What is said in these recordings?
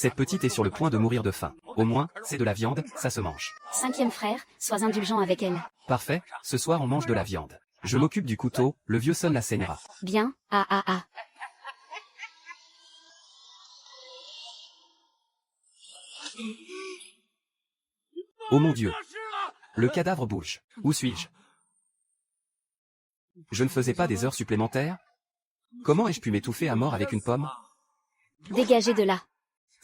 Cette petite est sur le point de mourir de faim. Au moins, c'est de la viande, ça se mange. 5e frère, sois indulgent avec elle. Parfait, ce soir on mange de la viande. Je m'occupe du couteau, le vieux Sun la saignera. Bien, ah ah ah. Oh mon Dieu! Le cadavre bouge. Où suis-je? Je ne faisais pas des heures supplémentaires? Comment ai-je pu m'étouffer à mort avec une pomme? Dégagez de là.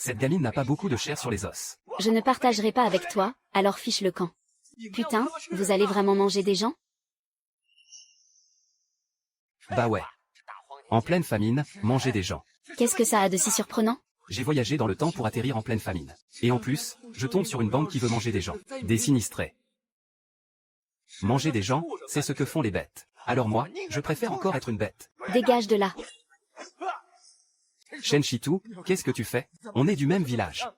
Cette gamine n'a pas beaucoup de chair sur les os. Je ne partagerai pas avec toi, alors fiche le camp. Putain, vous allez vraiment manger des gens? Bah ouais. En pleine famine, manger des gens. Qu'est-ce que ça a de si surprenant? J'ai voyagé dans le temps pour atterrir en pleine famine. Et en plus, je tombe sur une bande qui veut manger des gens. Des sinistrés. Manger des gens, c'est ce que font les bêtes. Alors moi, je préfère encore être une bête. Dégage de là. Shen Shitu, qu'est-ce que tu fais? On est du même village.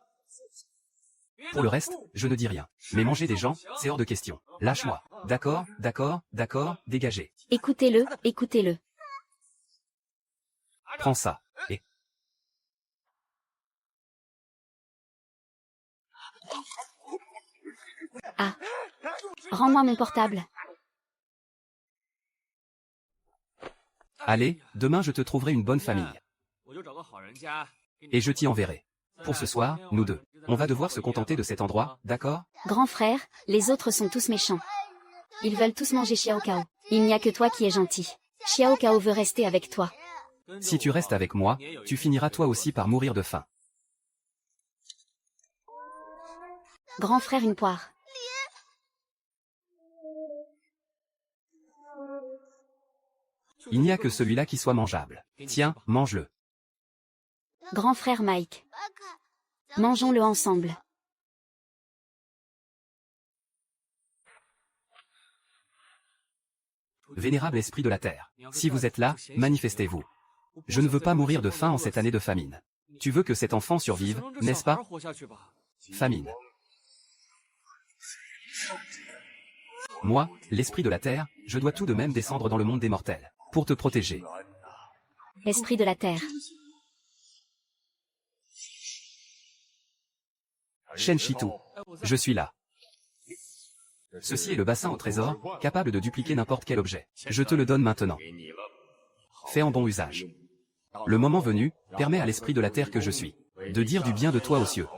Pour le reste, je ne dis rien. Mais manger des gens, c'est hors de question. Lâche-moi. D'accord, d'accord, d'accord, dégagez. Écoutez-le, écoutez-le. Prends ça. Et... Ah. Rends-moi mon portable. Allez, demain je te trouverai une bonne famille. Et je t'y enverrai. Pour ce soir, nous deux. On va devoir se contenter de cet endroit, d'accord? Grand frère, les autres sont tous méchants. Ils veulent tous manger Xiao Cao. Il n'y a que toi qui es gentil. Xiao Cao veut rester avec toi. Si tu restes avec moi, tu finiras toi aussi par mourir de faim. Grand frère, une poire. Il n'y a que celui-là qui soit mangeable. Tiens, mange-le. Grand frère Mike. Mangeons-le ensemble. Vénérable esprit de la terre, si vous êtes là, manifestez-vous. Je ne veux pas mourir de faim en cette année de famine. Tu veux que cet enfant survive, n'est-ce pas? Famine. Moi, l'esprit de la terre, je dois tout de même descendre dans le monde des mortels, pour te protéger. Esprit de la terre. Shen Shitu, je suis là. Ceci est le bassin au trésor, capable de dupliquer n'importe quel objet. Je te le donne maintenant. Fais en bon usage. Le moment venu, permet à l'esprit de la terre que je suis, de dire du bien de toi aux cieux.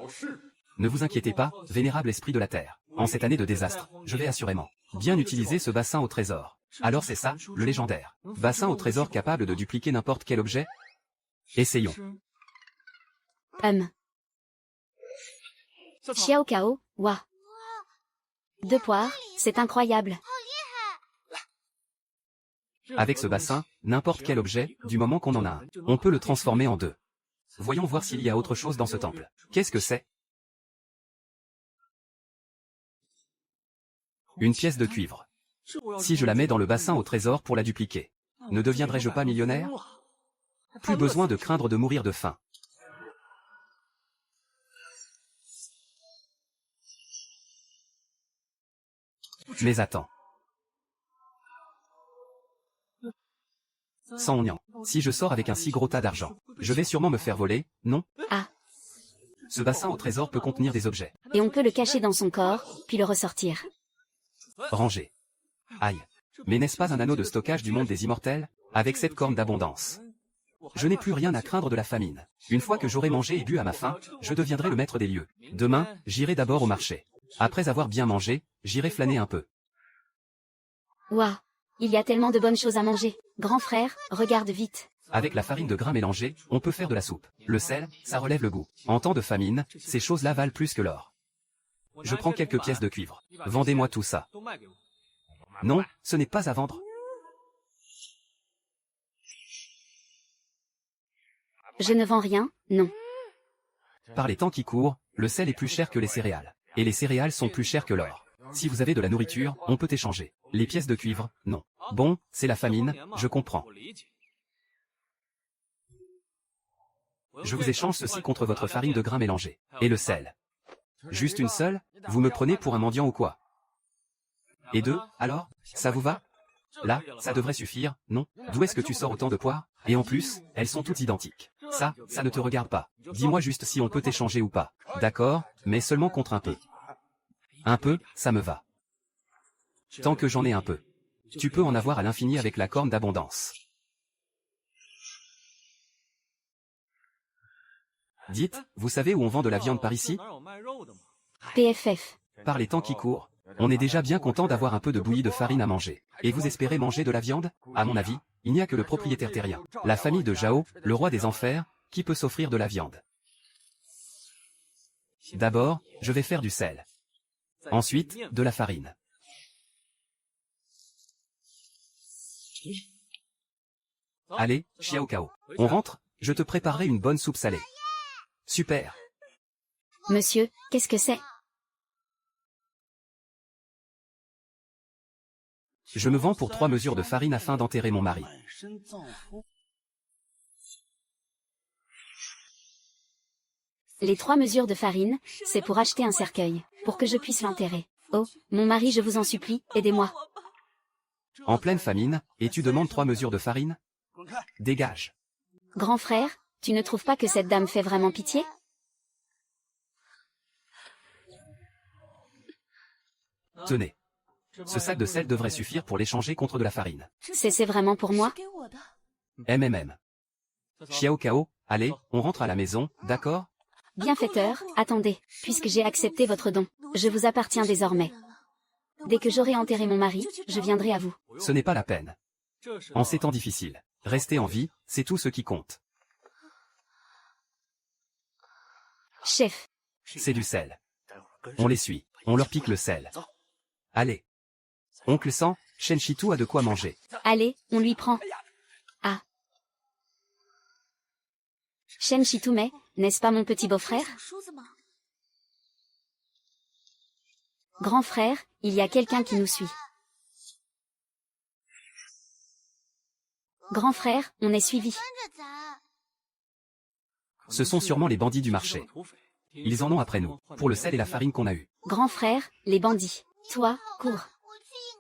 Ne vous inquiétez pas, vénérable esprit de la terre. En cette année de désastre, je vais assurément bien utiliser ce bassin au trésor. Alors c'est ça, le légendaire. Bassin au trésor capable de dupliquer n'importe quel objet? Essayons. Xiao Cao, wa. 2 poires, c'est incroyable. Avec ce bassin, n'importe quel objet, du moment qu'on en a un, on peut le transformer en 2. Voyons voir s'il y a autre chose dans ce temple. Qu'est-ce que c'est? Une pièce de cuivre. Si je la mets dans le bassin au trésor pour la dupliquer, ne deviendrai-je pas millionnaire? Plus besoin de craindre de mourir de faim. Mais attends. Sans oignon. Si je sors avec un si gros tas d'argent, je vais sûrement me faire voler, non? Ah. Ce bassin au trésor peut contenir des objets. Et on peut le cacher dans son corps, puis le ressortir. Rangé. Aïe. Mais n'est-ce pas un anneau de stockage du monde des immortels, avec cette corne d'abondance? Je n'ai plus rien à craindre de la famine. Une fois que j'aurai mangé et bu à ma faim, je deviendrai le maître des lieux. Demain, j'irai d'abord au marché. Après avoir bien mangé, j'irai flâner un peu. Ouah. Il y a tellement de bonnes choses à manger. Grand frère, regarde vite. Avec la farine de grains mélangée, on peut faire de la soupe. Le sel, ça relève le goût. En temps de famine, ces choses-là valent plus que l'or. Je prends quelques pièces de cuivre. Vendez-moi tout ça. Non, ce n'est pas à vendre. Je ne vends rien, non. Par les temps qui courent, le sel est plus cher que les céréales. Et les céréales sont plus chères que l'or. Si vous avez de la nourriture, on peut échanger. Les pièces de cuivre, non. Bon, c'est la famine, je comprends. Je vous échange ceci contre votre farine de grains mélangée. Et le sel. Juste une seule? Vous me prenez pour un mendiant ou quoi? Et 2, alors? Ça vous va? Là, ça devrait suffire, non? D'où est-ce que tu sors autant de poires? Et en plus, elles sont toutes identiques. Ça ne te regarde pas. Dis-moi juste si on peut échanger ou pas. D'accord, mais seulement contre un peu. Un peu, ça me va. Tant que j'en ai un peu. Tu peux en avoir à l'infini avec la corne d'abondance. Dites, vous savez où on vend de la viande par ici? PFF. Par les temps qui courent, on est déjà bien content d'avoir un peu de bouillie de farine à manger. Et vous espérez manger de la viande? À mon avis, il n'y a que le propriétaire terrien, la famille de Zhao, le roi des enfers, qui peut s'offrir de la viande. D'abord, je vais faire du sel. Ensuite, de la farine. Allez, Xiao Cao. On rentre, je te préparerai une bonne soupe salée. Super. Monsieur, qu'est-ce que c'est? Je me vends pour 3 mesures de farine afin d'enterrer mon mari. Les 3 mesures de farine, c'est pour acheter un cercueil, pour que je puisse l'enterrer. Oh, mon mari, je vous en supplie, aidez-moi. En pleine famine, et tu demandes 3 mesures de farine? Dégage. Grand frère, tu ne trouves pas que cette dame fait vraiment pitié? Tenez. Ce sac de sel devrait suffire pour l'échanger contre de la farine. C'est vraiment pour moi? MMM. Xiao Cao, allez, on rentre à la maison, d'accord? Bienfaiteur, attendez, puisque j'ai accepté votre don, je vous appartiens désormais. Dès que j'aurai enterré mon mari, je viendrai à vous. Ce n'est pas la peine. En ces temps difficiles, rester en vie, c'est tout ce qui compte. Chef, C'est du sel. On les suit, on leur pique le sel. Allez. Oncle Sang, Shen Shitu a de quoi manger. allez, on lui prend. Ah. Shen Shitume, n'est-ce pas mon petit beau-frère? Grand frère, il y a quelqu'un qui nous suit. Grand frère, on est suivi. Ce sont sûrement les bandits du marché. Ils en ont après nous, pour le sel et la farine qu'on a eu. Grand frère, les bandits. Toi, cours.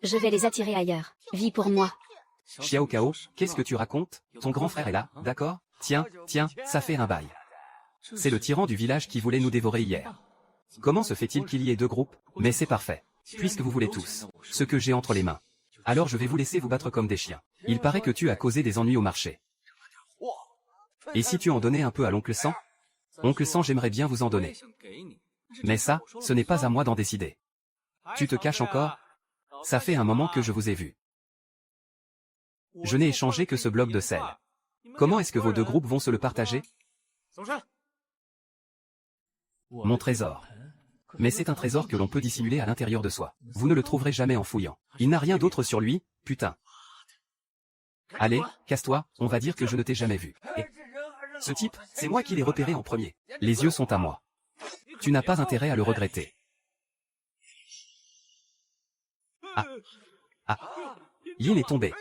Je vais les attirer ailleurs. Vis pour moi. Xiao Cao, qu'est-ce que tu racontes? Ton grand frère est là, d'accord? Tiens, ça fait un bail. C'est le tyran du village qui voulait nous dévorer hier. Comment se fait-il qu'il y ait 2 groupes? Mais c'est parfait. Puisque vous voulez tous ce que j'ai entre les mains. Alors je vais vous laisser vous battre comme des chiens. Il paraît que tu as causé des ennuis au marché. Et si tu en donnais un peu à l'oncle Sang? Oncle Sang, j'aimerais bien vous en donner. Mais ça, ce n'est pas à moi d'en décider. Tu te caches encore? Ça fait un moment que je vous ai vu. Je n'ai échangé que ce bloc de sel. Comment est-ce que vos 2 groupes vont se le partager? Mon trésor. Mais c'est un trésor que l'on peut dissimuler à l'intérieur de soi. Vous ne le trouverez jamais en fouillant. Il n'a rien d'autre sur lui, putain. Allez, casse-toi, on va dire que je ne t'ai jamais vu. Et ce type, c'est moi qui l'ai repéré en premier. Les yeux sont à moi. Tu n'as pas intérêt à le regretter. Ah. Yin est tombé.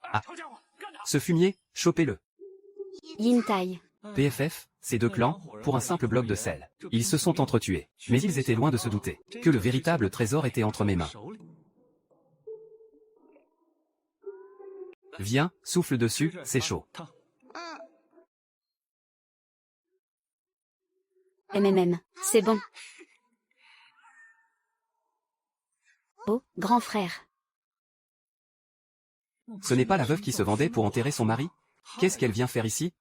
Ah. Ce fumier, chopez-le. Yin Tai. PFF, ces 2 clans, pour un simple bloc de sel. Ils se sont entretués. Mais ils étaient loin de se douter que le véritable trésor était entre mes mains. Viens, souffle dessus, c'est chaud. MMM, c'est bon. Oh, grand frère. Ce n'est pas la veuve qui se vendait pour enterrer son mari? Qu'est-ce qu'elle vient faire ici?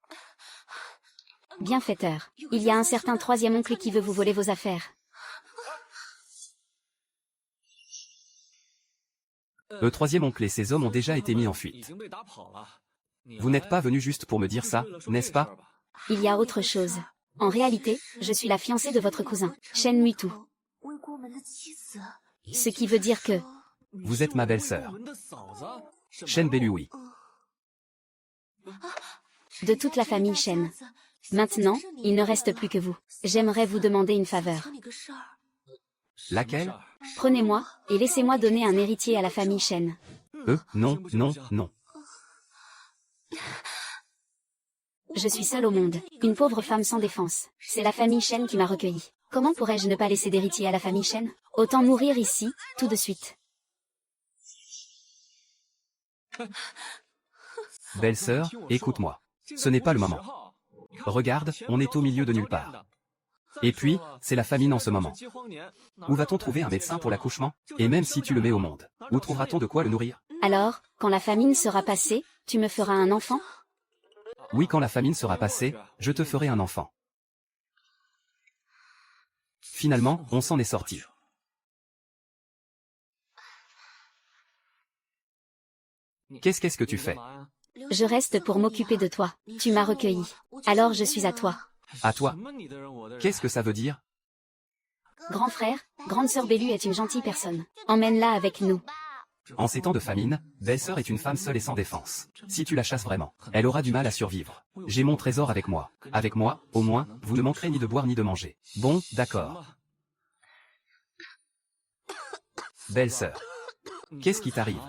Bienfaiteur, il y a un certain 3e oncle qui veut vous voler vos affaires. Le 3e oncle et ses hommes ont déjà été mis en fuite. Vous n'êtes pas venu juste pour me dire ça, n'est-ce pas? Il y a autre chose. En réalité, je suis la fiancée de votre cousin, Shen Muitu. Ce qui veut dire que... Vous êtes ma belle-sœur. Shen Belui. De toute la famille Shen. Maintenant, il ne reste plus que vous. J'aimerais vous demander une faveur. Laquelle? Prenez-moi, et laissez-moi donner un héritier à la famille Shen. Non. Je suis seule au monde, une pauvre femme sans défense. C'est la famille Shen qui m'a recueillie. Comment pourrais-je ne pas laisser d'héritier à la famille Shen? Autant mourir ici, tout de suite. Belle-sœur, écoute-moi. Ce n'est pas le moment. Regarde, on est au milieu de nulle part. Et puis, c'est la famine en ce moment. Où va-t-on trouver un médecin pour l'accouchement? Et même si tu le mets au monde, où trouvera-t-on de quoi le nourrir? Alors, quand la famine sera passée, tu me feras un enfant? Oui, quand la famine sera passée, je te ferai un enfant. Finalement, on s'en est sorti. Qu'est-ce que tu fais? Je reste pour m'occuper de toi. Tu m'as recueilli. Alors je suis à toi. À toi. Qu'est-ce que ça veut dire? Grand frère, grande sœur Bellu est une gentille personne. Emmène-la avec nous. En ces temps de famine, belle-sœur est une femme seule et sans défense. Si tu la chasses vraiment, elle aura du mal à survivre. J'ai mon trésor avec moi. Avec moi, au moins, vous ne manquerez ni de boire ni de manger. Bon, d'accord. Belle-sœur. Qu'est-ce qui t'arrive?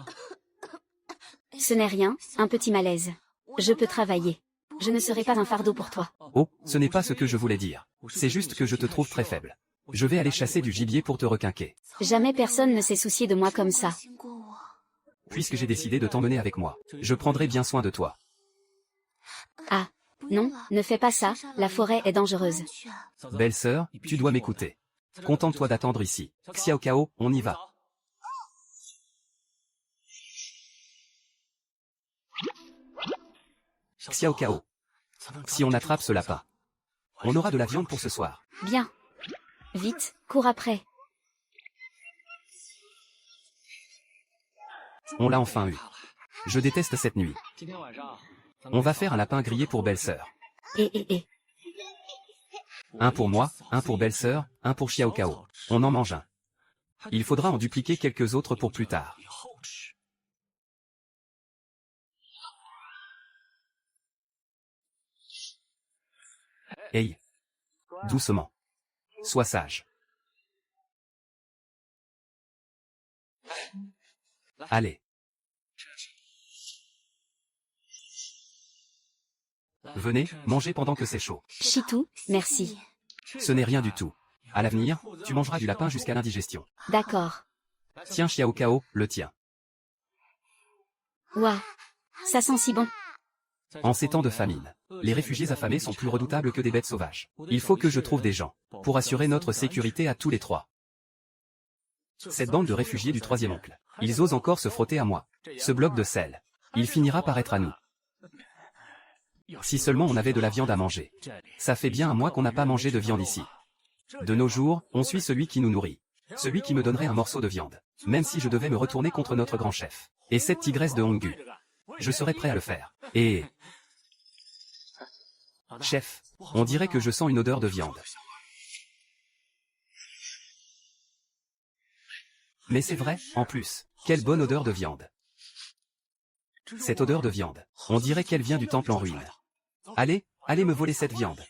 Ce n'est rien, un petit malaise. Je peux travailler. Je ne serai pas un fardeau pour toi. Oh, ce n'est pas ce que je voulais dire. C'est juste que je te trouve très faible. Je vais aller chasser du gibier pour te requinquer. Jamais personne ne s'est soucié de moi comme ça. Puisque j'ai décidé de t'emmener avec moi, je prendrai bien soin de toi. Ah, non, ne fais pas ça, la forêt est dangereuse. Belle-sœur, tu dois m'écouter. Contente-toi d'attendre ici. Xiao Cao, on y va. Xiao Cao. Si on attrape ce lapin, on aura de la viande pour ce soir. Bien. Vite, cours après. On l'a enfin eu. Je déteste cette nuit. On va faire un lapin grillé pour belle-sœur. Un pour moi, un pour belle-sœur, un pour Xiao Cao. On en mange un. Il faudra en dupliquer quelques autres pour plus tard. Hey. Doucement. Sois sage. Allez. Venez, mangez pendant que c'est chaud. Chitou, merci. Ce n'est rien du tout. À l'avenir, tu mangeras du lapin jusqu'à l'indigestion. D'accord. Tiens Xiao Cao, le tien. Ouah. Ça sent si bon. En ces temps de famine, les réfugiés affamés sont plus redoutables que des bêtes sauvages. Il faut que je trouve des gens pour assurer notre sécurité à tous les trois. Cette bande de réfugiés du troisième oncle, ils osent encore se frotter à moi. Ce bloc de sel, il finira par être à nous. Si seulement on avait de la viande à manger. Ça fait bien un mois qu'on n'a pas mangé de viande ici. De nos jours, on suit celui qui nous nourrit. Celui qui me donnerait un morceau de viande. Même si je devais me retourner contre notre grand chef. Et cette tigresse de Honggu. Je serais prêt à le faire. Et... Chef, on dirait que je sens une odeur de viande. Mais c'est vrai, en plus, quelle bonne odeur de viande. Cette odeur de viande, on dirait qu'elle vient du temple en ruine. Allez, allez me voler cette viande.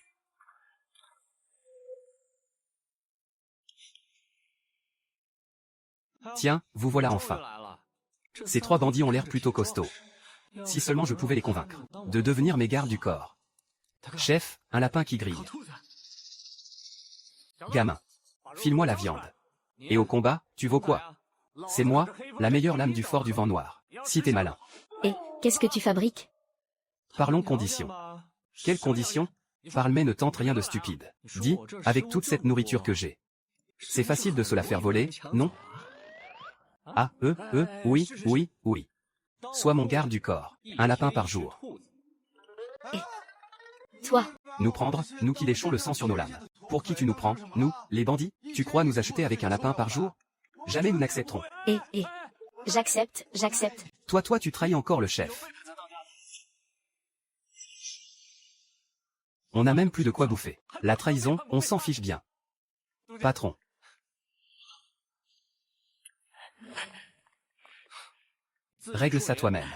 Tiens, vous voilà enfin. Ces trois bandits ont l'air plutôt costauds. Si seulement je pouvais les convaincre de devenir mes gardes du corps. Chef, un lapin qui grille. Gamin, file-moi la viande. Et au combat, tu vaux quoi? C'est moi, la meilleure lame du fort du vent noir. Si t'es malin. Et, qu'est-ce que tu fabriques? Parlons conditions. Quelles conditions? Parle mais ne tente rien de stupide. Dis, avec toute cette nourriture que j'ai. C'est facile de se la faire voler, non? Ah, oui, oui, oui. Sois mon garde du corps. Un lapin par jour. Toi. Nous prendre, nous qui léchons le sang sur nos lames. Pour qui tu nous prends, nous, les bandits? Tu crois nous acheter avec un lapin par jour? Jamais nous n'accepterons. J'accepte, j'accepte. Toi, tu trahis encore le chef. On n'a même plus de quoi bouffer. La trahison, on s'en fiche bien. Patron. Règle ça toi-même.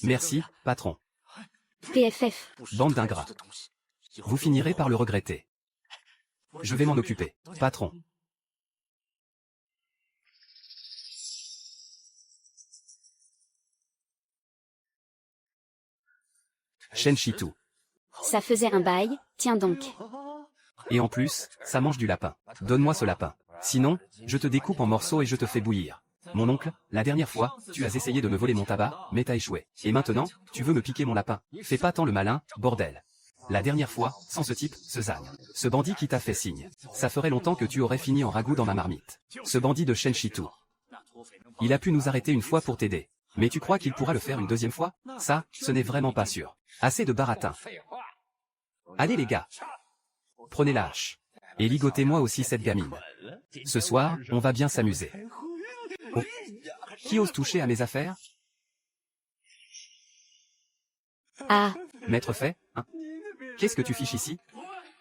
Merci, patron. PFF. Bande d'ingrats. Vous finirez par le regretter. Je vais m'en occuper, patron. Shen Shitou. Ça faisait un bail, tiens donc. Et en plus, ça mange du lapin. Donne-moi ce lapin. Sinon, je te découpe en morceaux et je te fais bouillir. Mon oncle, la dernière fois, tu as essayé de me voler mon tabac, mais t'as échoué. Et maintenant, tu veux me piquer mon lapin. Fais pas tant le malin, bordel. La dernière fois, sans ce type, ce Zhang. Ce bandit qui t'a fait signe. Ça ferait longtemps que tu aurais fini en ragoût dans ma marmite. Ce bandit de Shen Shitu. Il a pu nous arrêter une fois pour t'aider. Mais tu crois qu'il pourra le faire une deuxième fois? Ça, ce n'est vraiment pas sûr. Assez de baratin. Allez les gars. Prenez la hache. Et ligotez-moi aussi cette gamine. Ce soir, on va bien s'amuser. Oh. Qui ose toucher à mes affaires? Ah, Maître Fei, hein? Qu'est-ce que tu fiches ici?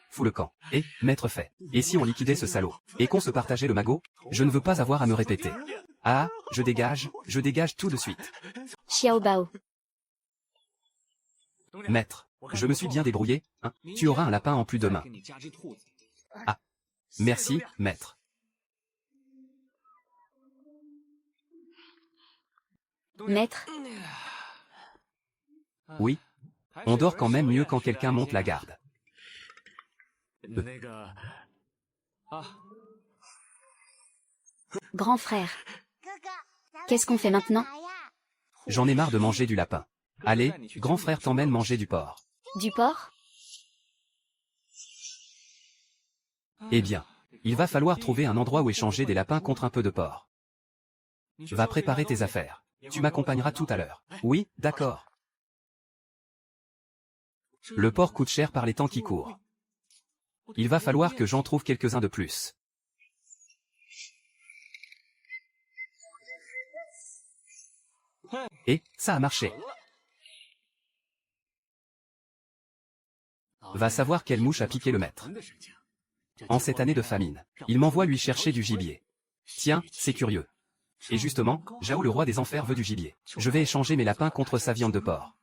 Fous le camp. Et, Maître Fei, et si on liquidait ce salaud? Et qu'on se partageait le magot? Je ne veux pas avoir à me répéter. Ah, je dégage tout de suite. Xiao Bao. Maître, je me suis bien débrouillé, hein? Tu auras un lapin en plus demain. Ah, merci, maître. Maître, Oui, on dort quand même mieux quand quelqu'un monte la garde. grand frère. Qu'est-ce qu'on fait maintenant? J'en ai marre de manger du lapin. Allez, grand frère t'emmène manger du porc. Du porc? Eh bien, il va falloir trouver un endroit où échanger des lapins contre un peu de porc. Va préparer tes affaires. Tu m'accompagneras tout à l'heure. Oui, d'accord. Le porc coûte cher par les temps qui courent. Il va falloir que j'en trouve quelques-uns de plus. Et, ça a marché. Va savoir quelle mouche a piqué le maître. En cette année de famine, il m'envoie lui chercher du gibier. Tiens, c'est curieux. Et justement, Zhao le roi des enfers veut du gibier. Je vais échanger mes lapins contre sa viande de porc.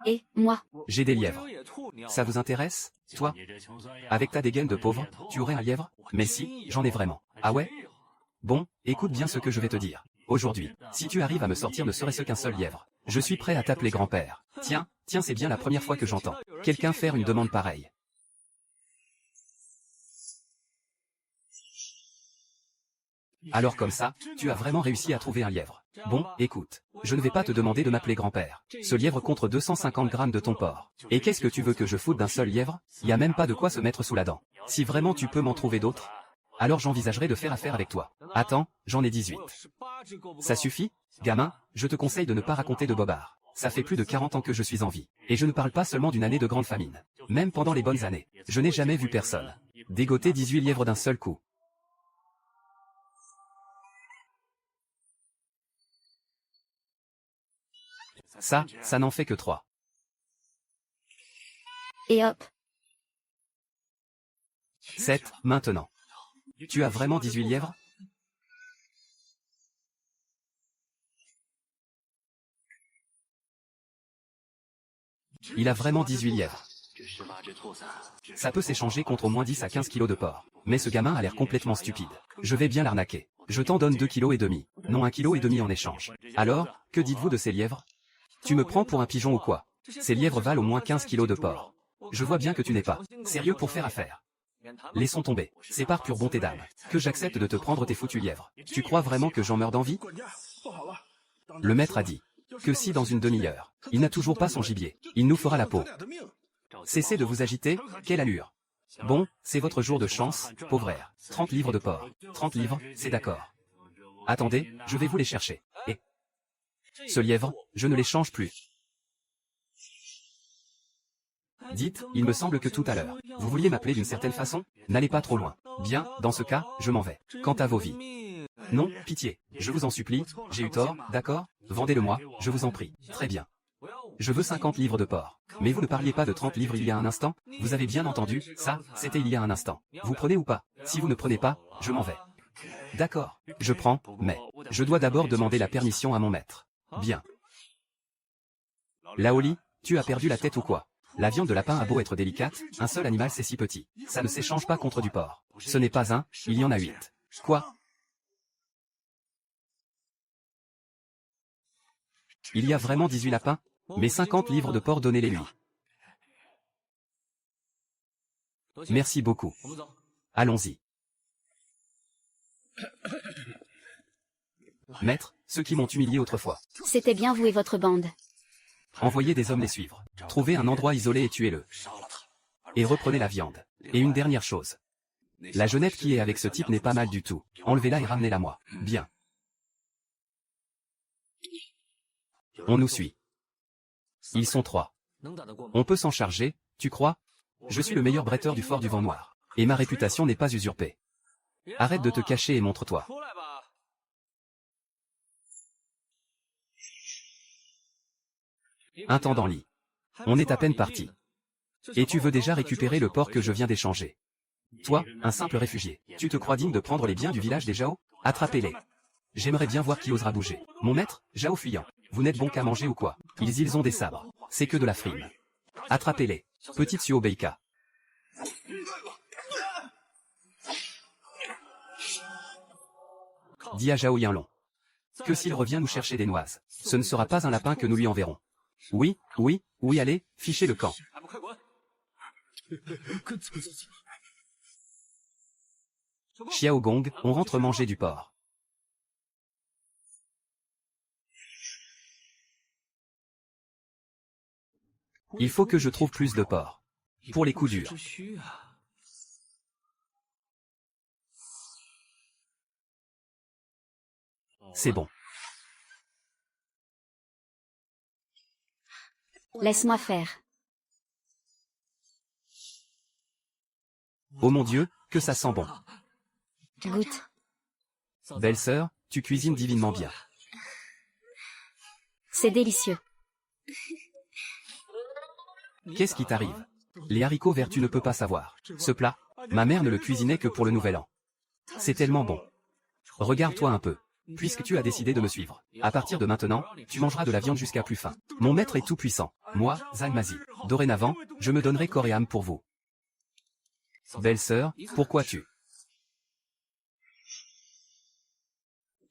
Et, moi? J'ai des lièvres. Ça vous intéresse, toi? Avec ta dégaine de pauvre, tu aurais un lièvre? Mais si, j'en ai vraiment. Ah ouais? Bon, écoute bien ce que je vais te dire. Aujourd'hui, si tu arrives à me sortir ne serait-ce qu'un seul lièvre, je suis prêt à t'appeler grand-père. Tiens, c'est bien la première fois que j'entends quelqu'un faire une demande pareille. Alors comme ça, tu as vraiment réussi à trouver un lièvre. Bon, écoute, je ne vais pas te demander de m'appeler grand-père. Ce lièvre contre 250 grammes de ton porc. Et qu'est-ce que tu veux que je foute d'un seul lièvre? Y a même pas de quoi se mettre sous la dent. Si vraiment tu peux m'en trouver d'autres, alors j'envisagerai de faire affaire avec toi. Attends, j'en ai 18. Ça suffit? Gamin, je te conseille de ne pas raconter de bobards. Ça fait plus de 40 ans que je suis en vie. Et je ne parle pas seulement d'une année de grande famine. Même pendant les bonnes années, je n'ai jamais vu personne dégoter 18 lièvres d'un seul coup. Ça n'en fait que 3. Et hop. 7, maintenant. Tu as vraiment 18 lièvres? Il a vraiment 18 lièvres. Ça peut s'échanger contre au moins 10 à 15 kilos de porc. Mais ce gamin a l'air complètement stupide. Je vais bien l'arnaquer. Je t'en donne 2,5 kg. Non 1,5 kg en échange. Alors, que dites-vous de ces lièvres? Tu me prends pour un pigeon ou quoi? Ces lièvres valent au moins 15 kilos de porc. Je vois bien que tu n'es pas sérieux pour faire affaire. Laissons tomber. C'est par pure bonté d'âme que j'accepte de te prendre tes foutus lièvres. Tu crois vraiment que j'en meurs d'envie? Le maître a dit que si dans une demi-heure, il n'a toujours pas son gibier, il nous fera la peau. Cessez de vous agiter, quelle allure. Bon, c'est votre jour de chance, pauvre air. 30 livres de porc. 30 livres, c'est d'accord. Attendez, je vais vous les chercher. Et ce lièvre, je ne l'échange plus. Dites, il me semble que tout à l'heure, vous vouliez m'appeler d'une certaine façon? N'allez pas trop loin. Bien, dans ce cas, je m'en vais. Quant à vos vies. Non, pitié, je vous en supplie, j'ai eu tort, d'accord? Vendez-le-moi, je vous en prie. Très bien. Je veux 50 livres de porc. Mais vous ne parliez pas de 30 livres il y a un instant? Vous avez bien entendu, ça, c'était il y a un instant. Vous prenez ou pas? Si vous ne prenez pas, je m'en vais. D'accord, je prends, mais je dois d'abord demander la permission à mon maître. Bien. Laoli, tu as perdu la tête ou quoi? La viande de lapin a beau être délicate, un seul animal c'est si petit. Ça ne s'échange pas contre du porc. Ce n'est pas un, il y en a 8. Quoi? Il y a vraiment 18 lapins? Mais 50 livres de porc donnez-les-lui. Merci beaucoup. Allons-y. Maître, ceux qui m'ont humilié autrefois. C'était bien vous et votre bande. Envoyez des hommes les suivre. Trouvez un endroit isolé et tuez-le. et reprenez la viande. Et une dernière chose. La jeunette qui est avec ce type n'est pas mal du tout. Enlevez-la et ramenez-la moi. Bien. On nous suit. Ils sont 3. On peut s'en charger, tu crois? Je suis le meilleur bretteur du fort du Vent Noir. Et ma réputation n'est pas usurpée. Arrête de te cacher et montre-toi. Intendant Li. On est à peine parti. Et tu veux déjà récupérer le porc que je viens d'échanger. Toi, un simple réfugié, tu te crois digne de prendre les biens du village des Zhao? Attrapez-les. J'aimerais bien voir qui osera bouger. Mon maître, Zhao fuyant. Vous n'êtes bon qu'à manger ou quoi? Ils ont des sabres. C'est que de la frime. Attrapez-les. Petite Suo Beika. Dis à Zhao Yinlong que s'il revient nous chercher des noises, ce ne sera pas un lapin que nous lui enverrons. Oui, allez, fichez le camp. Xiao Gong, on rentre manger du porc. Il faut que je trouve plus de porc. Pour les coups durs. C'est bon. Laisse-moi faire. Oh mon Dieu, que ça sent bon. Goûte. Belle-sœur, tu cuisines divinement bien. C'est délicieux. Qu'est-ce qui t'arrive? Les haricots verts tu ne peux pas savoir. Ce plat, ma mère ne le cuisinait que pour le nouvel an. C'est tellement bon. Regarde-toi un peu. Puisque tu as décidé de me suivre, à partir de maintenant, tu mangeras de la viande jusqu'à plus faim. Mon maître est tout puissant. Moi, Zalmazi. Dorénavant, je me donnerai corps et âme pour vous. Belle-sœur, pourquoi tu?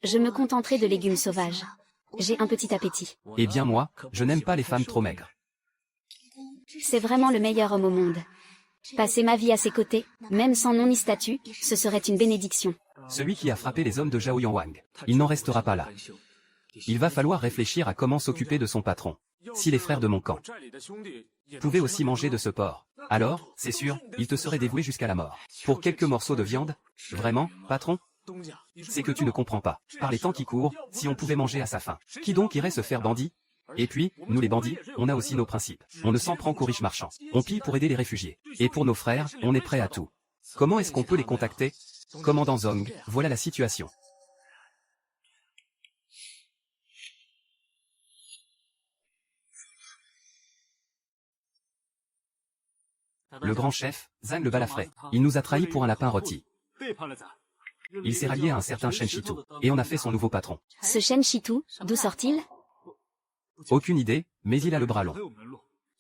Je me contenterai de légumes sauvages. J'ai un petit appétit. Eh bien moi, je n'aime pas les femmes trop maigres. C'est vraiment le meilleur homme au monde. Passer ma vie à ses côtés, même sans nom ni statut, ce serait une bénédiction. Celui qui a frappé les hommes de Zhao Yangwang. Il n'en restera pas là. Il va falloir réfléchir à comment s'occuper de son patron. Si les frères de mon camp pouvaient aussi manger de ce porc, alors, c'est sûr, ils te seraient dévoués jusqu'à la mort. Pour quelques morceaux de viande? Vraiment, patron? C'est que tu ne comprends pas. Par les temps qui courent, si on pouvait manger à sa faim, qui donc irait se faire bandit? Et puis, nous les bandits, on a aussi nos principes. On ne s'en prend qu'aux riches marchands. On pille pour aider les réfugiés. Et pour nos frères, on est prêt à tout. Comment est-ce qu'on peut les contacter? Commandant Zong, voilà la situation. Le grand chef, Zhang le balafré, il nous a trahis pour un lapin rôti. Il s'est rallié à un certain Shen Shitu, et en a fait son nouveau patron. Ce Shen Shitu, d'où sort-il? Aucune idée, mais il a le bras long.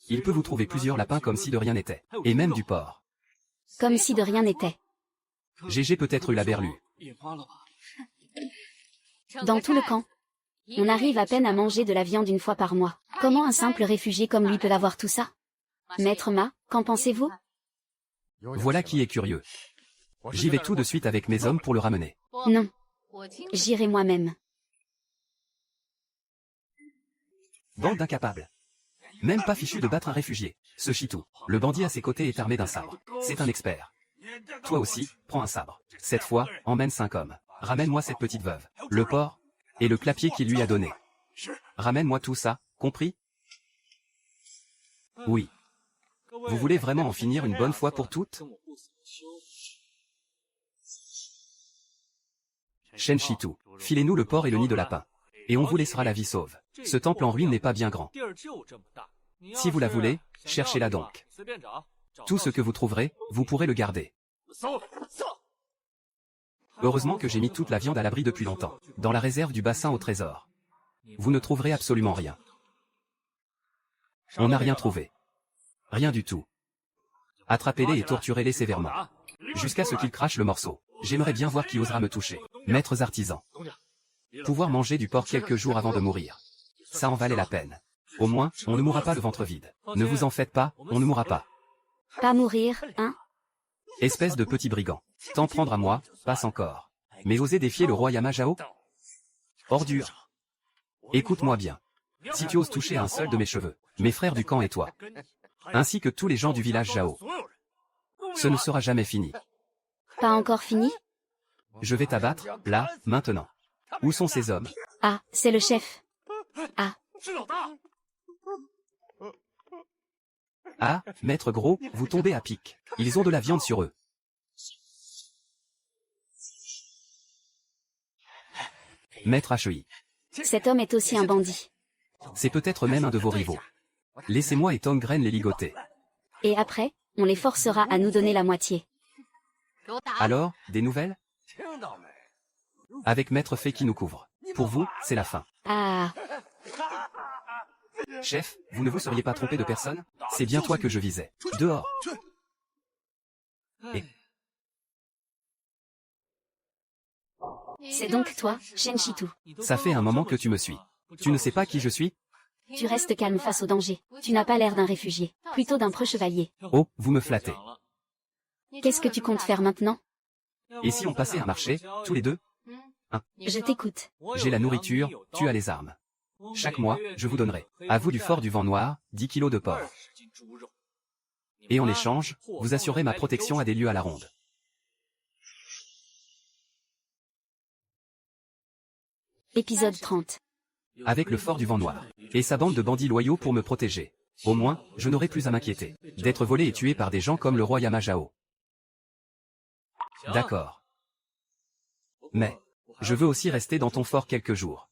Il peut vous trouver plusieurs lapins comme si de rien n'était, et même du porc. Comme si de rien n'était. GG peut-être eu la berlue. Dans tout le camp, on arrive à peine à manger de la viande une fois par mois. Comment un simple réfugié comme lui peut avoir tout ça? Maître Ma, qu'en pensez-vous? Voilà qui est curieux. J'y vais tout de suite avec mes hommes pour le ramener. Non. J'irai moi-même. Bande d'incapables. Même pas fichu de battre un réfugié. Ce Shitu, le bandit à ses côtés est armé d'un sabre. C'est un expert. Toi aussi, prends un sabre. Cette fois, emmène 5 hommes. Ramène-moi cette petite veuve, le porc, et le clapier qu'il lui a donné. Ramène-moi tout ça, compris? Oui. Vous voulez vraiment en finir une bonne fois pour toutes? Shen Shitu, filez-nous le porc et le nid de lapin. Et on vous laissera la vie sauve. Ce temple en ruine n'est pas bien grand. Si vous la voulez, cherchez-la donc. Tout ce que vous trouverez, vous pourrez le garder. Heureusement que j'ai mis toute la viande à l'abri depuis longtemps, dans la réserve du bassin au trésor. Vous ne trouverez absolument rien. On n'a rien trouvé. Rien du tout. Attrapez-les et torturez-les sévèrement. Jusqu'à ce qu'ils crachent le morceau. J'aimerais bien voir qui osera me toucher. Maîtres artisans. Pouvoir manger du porc quelques jours avant de mourir. Ça en valait la peine. Au moins, on ne mourra pas le ventre vide. Ne vous en faites pas, on ne mourra pas. Pas mourir, hein? Espèce de petit brigand. T'en prendre à moi, passe encore. Mais oser défier le roi Yamajao? Ordure. Écoute-moi bien. Si tu oses toucher un seul de mes cheveux, mes frères du camp et toi, ainsi que tous les gens du village Zhao, Ce ne sera jamais fini. Pas encore fini? Je vais t'abattre, là, maintenant. Où sont ces hommes? Ah, c'est le chef. Ah, Ah, maître gros, vous tombez à pic. Ils ont de la viande sur eux. Maître HEI. cet homme est aussi un bandit. C'est peut-être même un de vos rivaux. Laissez-moi et Tongren les ligoter. Et après, on les forcera à nous donner la moitié. Alors, des nouvelles? Avec Maître Fée qui nous couvre. Pour vous, c'est la fin. Ah, Chef, vous ne vous seriez pas trompé de personne? C'est bien toi que je visais. Dehors. Et c'est donc toi, Shen Shitu. ça fait un moment que tu me suis. Tu ne sais pas qui je suis? Tu restes calme face au danger. Tu n'as pas l'air d'un réfugié, plutôt d'un preux chevalier. Oh, vous me flattez. Qu'est-ce que tu comptes faire maintenant? Et si on passait un marché, tous les deux? Je t'écoute. J'ai la nourriture, tu as les armes. Chaque mois, je vous donnerai, à vous du fort du vent noir, 10 kilos de porc. Et en échange, vous assurez ma protection à des lieux à la ronde. Épisode 30. Avec le fort du vent noir. Et sa bande de bandits loyaux pour me protéger. Au moins, je n'aurai plus à m'inquiéter d'être volé et tué par des gens comme le roi Yamajao. D'accord. Mais, je veux aussi rester dans ton fort quelques jours.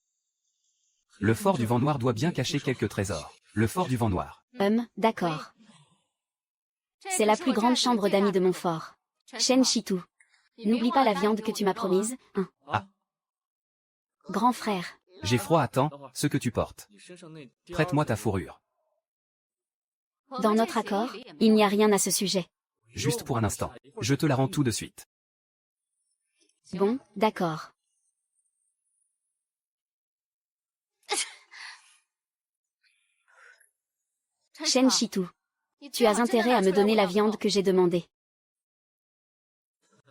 Le fort du vent noir doit bien cacher quelques trésors. Le fort du vent noir. D'accord. C'est la plus grande chambre d'amis de mon fort. Shen Shitu. N'oublie pas la viande que tu m'as promise, hein. Ah. Grand frère. J'ai froid, attends, ce que tu portes. Prête-moi ta fourrure. Dans notre accord, il n'y a rien à ce sujet. Juste pour un instant. Je te la rends tout de suite. Bon, d'accord. Shen Shitu. Tu as intérêt à me donner la viande que j'ai demandée.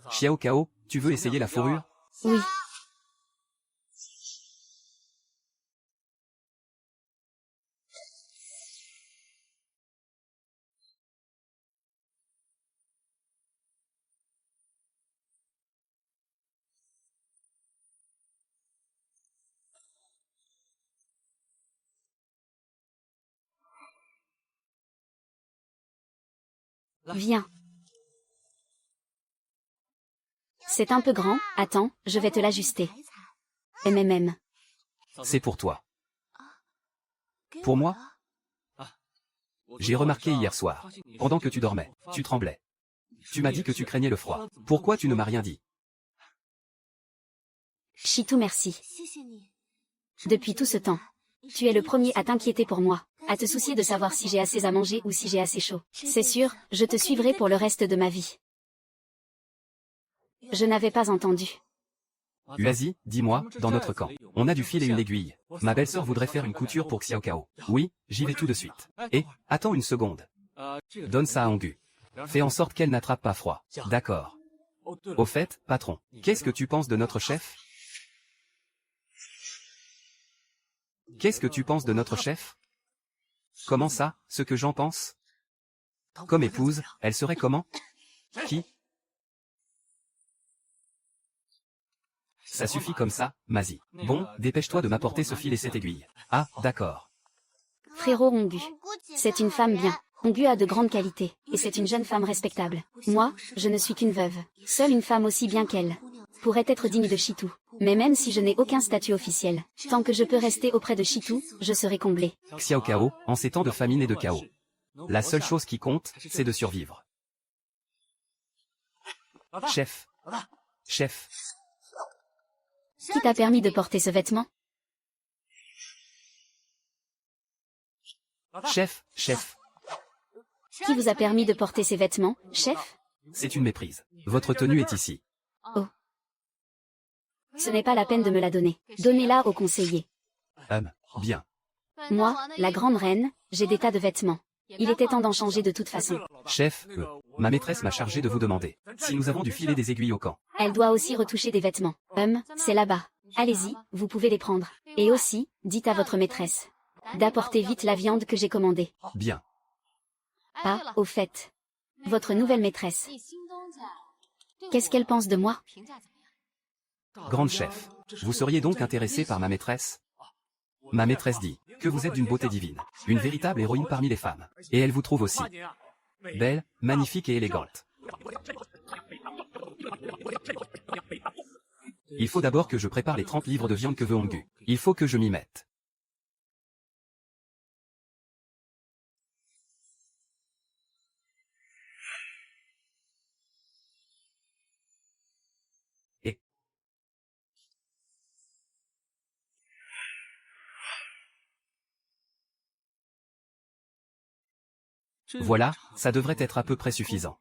Xiao Kao, tu veux essayer la fourrure? Oui. Viens. C'est un peu grand, attends, je vais te l'ajuster. MMM. C'est pour toi. Pour moi? J'ai remarqué hier soir, pendant que tu dormais, tu tremblais. Tu m'as dit que tu craignais le froid. Pourquoi tu ne m'as rien dit? Shitu, merci. Depuis tout ce temps, tu es le premier à t'inquiéter pour moi, à te soucier de savoir si j'ai assez à manger ou si j'ai assez chaud. C'est sûr, je te suivrai pour le reste de ma vie. Je n'avais pas entendu. Vas-y, dis-moi, dans notre camp, on a du fil et une aiguille. Ma belle-sœur voudrait faire une couture pour Xiao Kao. Oui, j'y vais tout de suite. Et, attends une seconde. Donne ça à Ongu. Fais en sorte qu'elle n'attrape pas froid. D'accord. Au fait, patron, qu'est-ce que tu penses de notre chef? Qu'est-ce que tu penses de notre chef? Comment ça, ce que j'en pense? Comme épouse, elle serait comment? Qui? Ça suffit comme ça, Mazi. Bon, dépêche-toi de m'apporter ce fil et cette aiguille. Ah, d'accord. Frérot Ongu. C'est une femme bien. Ongu a de grandes qualités, et c'est une jeune femme respectable. Moi, je ne suis qu'une veuve. Seule une femme aussi bien qu'elle pourrait être digne de Shitu. Mais même si je n'ai aucun statut officiel, tant que je peux rester auprès de Shitu, je serai comblé. Xiao Kao, en ces temps de famine et de chaos, la seule chose qui compte, c'est de survivre. Chef. Chef. Qui t'a permis de porter ce vêtement? Chef, chef. Qui vous a permis de porter ces vêtements, chef? C'est une méprise. Votre tenue est ici. Oh. Ce n'est pas la peine de me la donner. Donnez-la au conseiller. Bien. Moi, la grande reine, j'ai des tas de vêtements. Il était temps d'en changer de toute façon. Chef, ma maîtresse m'a chargé de vous demander si nous avons du fil et des aiguilles au camp. Elle doit aussi retoucher des vêtements. C'est là-bas. Allez-y, vous pouvez les prendre. Et aussi, dites à votre maîtresse d'apporter vite la viande que j'ai commandée. Bien. Ah, au fait. votre nouvelle maîtresse. Qu'est-ce qu'elle pense de moi? Grande chef, vous seriez donc intéressé par ma maîtresse? Ma maîtresse dit que vous êtes d'une beauté divine, une véritable héroïne parmi les femmes. Et elle vous trouve aussi belle, magnifique et élégante. Il faut d'abord que je prépare les 30 livres de viande que veut Honggu. Il faut que je m'y mette. Et voilà, ça devrait être à peu près suffisant.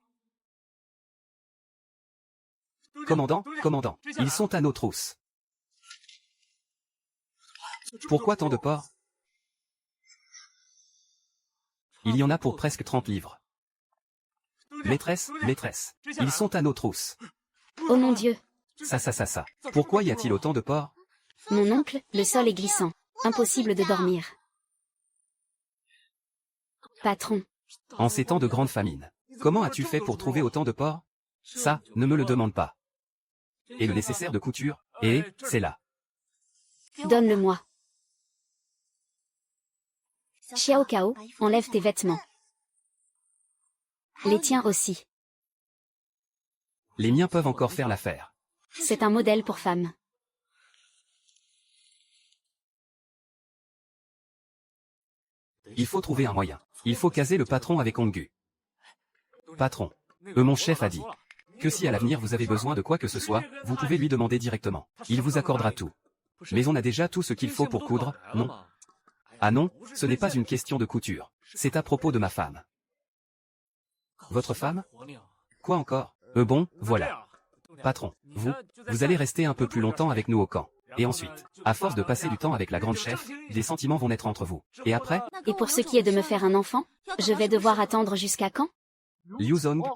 Commandant, commandant, ils sont à nos trousses. Pourquoi tant de porcs? Il y en a pour presque 30 livres. Maîtresse, maîtresse, ils sont à nos trousses. Oh mon Dieu! Ça. Pourquoi y a-t-il autant de porcs? Mon oncle, le sol est glissant. Impossible de dormir. Patron. En ces temps de grande famine, comment as-tu fait pour trouver autant de porcs? Ça, ne me le demande pas. Et le nécessaire de couture? Et, c'est là. Donne-le-moi. Xiao Cao, enlève tes vêtements. Les tiens aussi. Les miens peuvent encore faire l'affaire. C'est un modèle pour femme. Il faut trouver un moyen. Il faut caser le patron avec Honggu. Patron. Mon chef a dit que si à l'avenir vous avez besoin de quoi que ce soit, vous pouvez lui demander directement. Il vous accordera tout. Mais on a déjà tout ce qu'il faut pour coudre, non? Ah non, ce n'est pas une question de couture. C'est à propos de ma femme. Votre femme? Quoi encore? Bon, voilà. Patron, vous allez rester un peu plus longtemps avec nous au camp. Et ensuite, à force de passer du temps avec la grande chef, des sentiments vont naître entre vous. Et après? Et pour ce qui est de me faire un enfant, je vais devoir attendre jusqu'à quand? Liu Zong?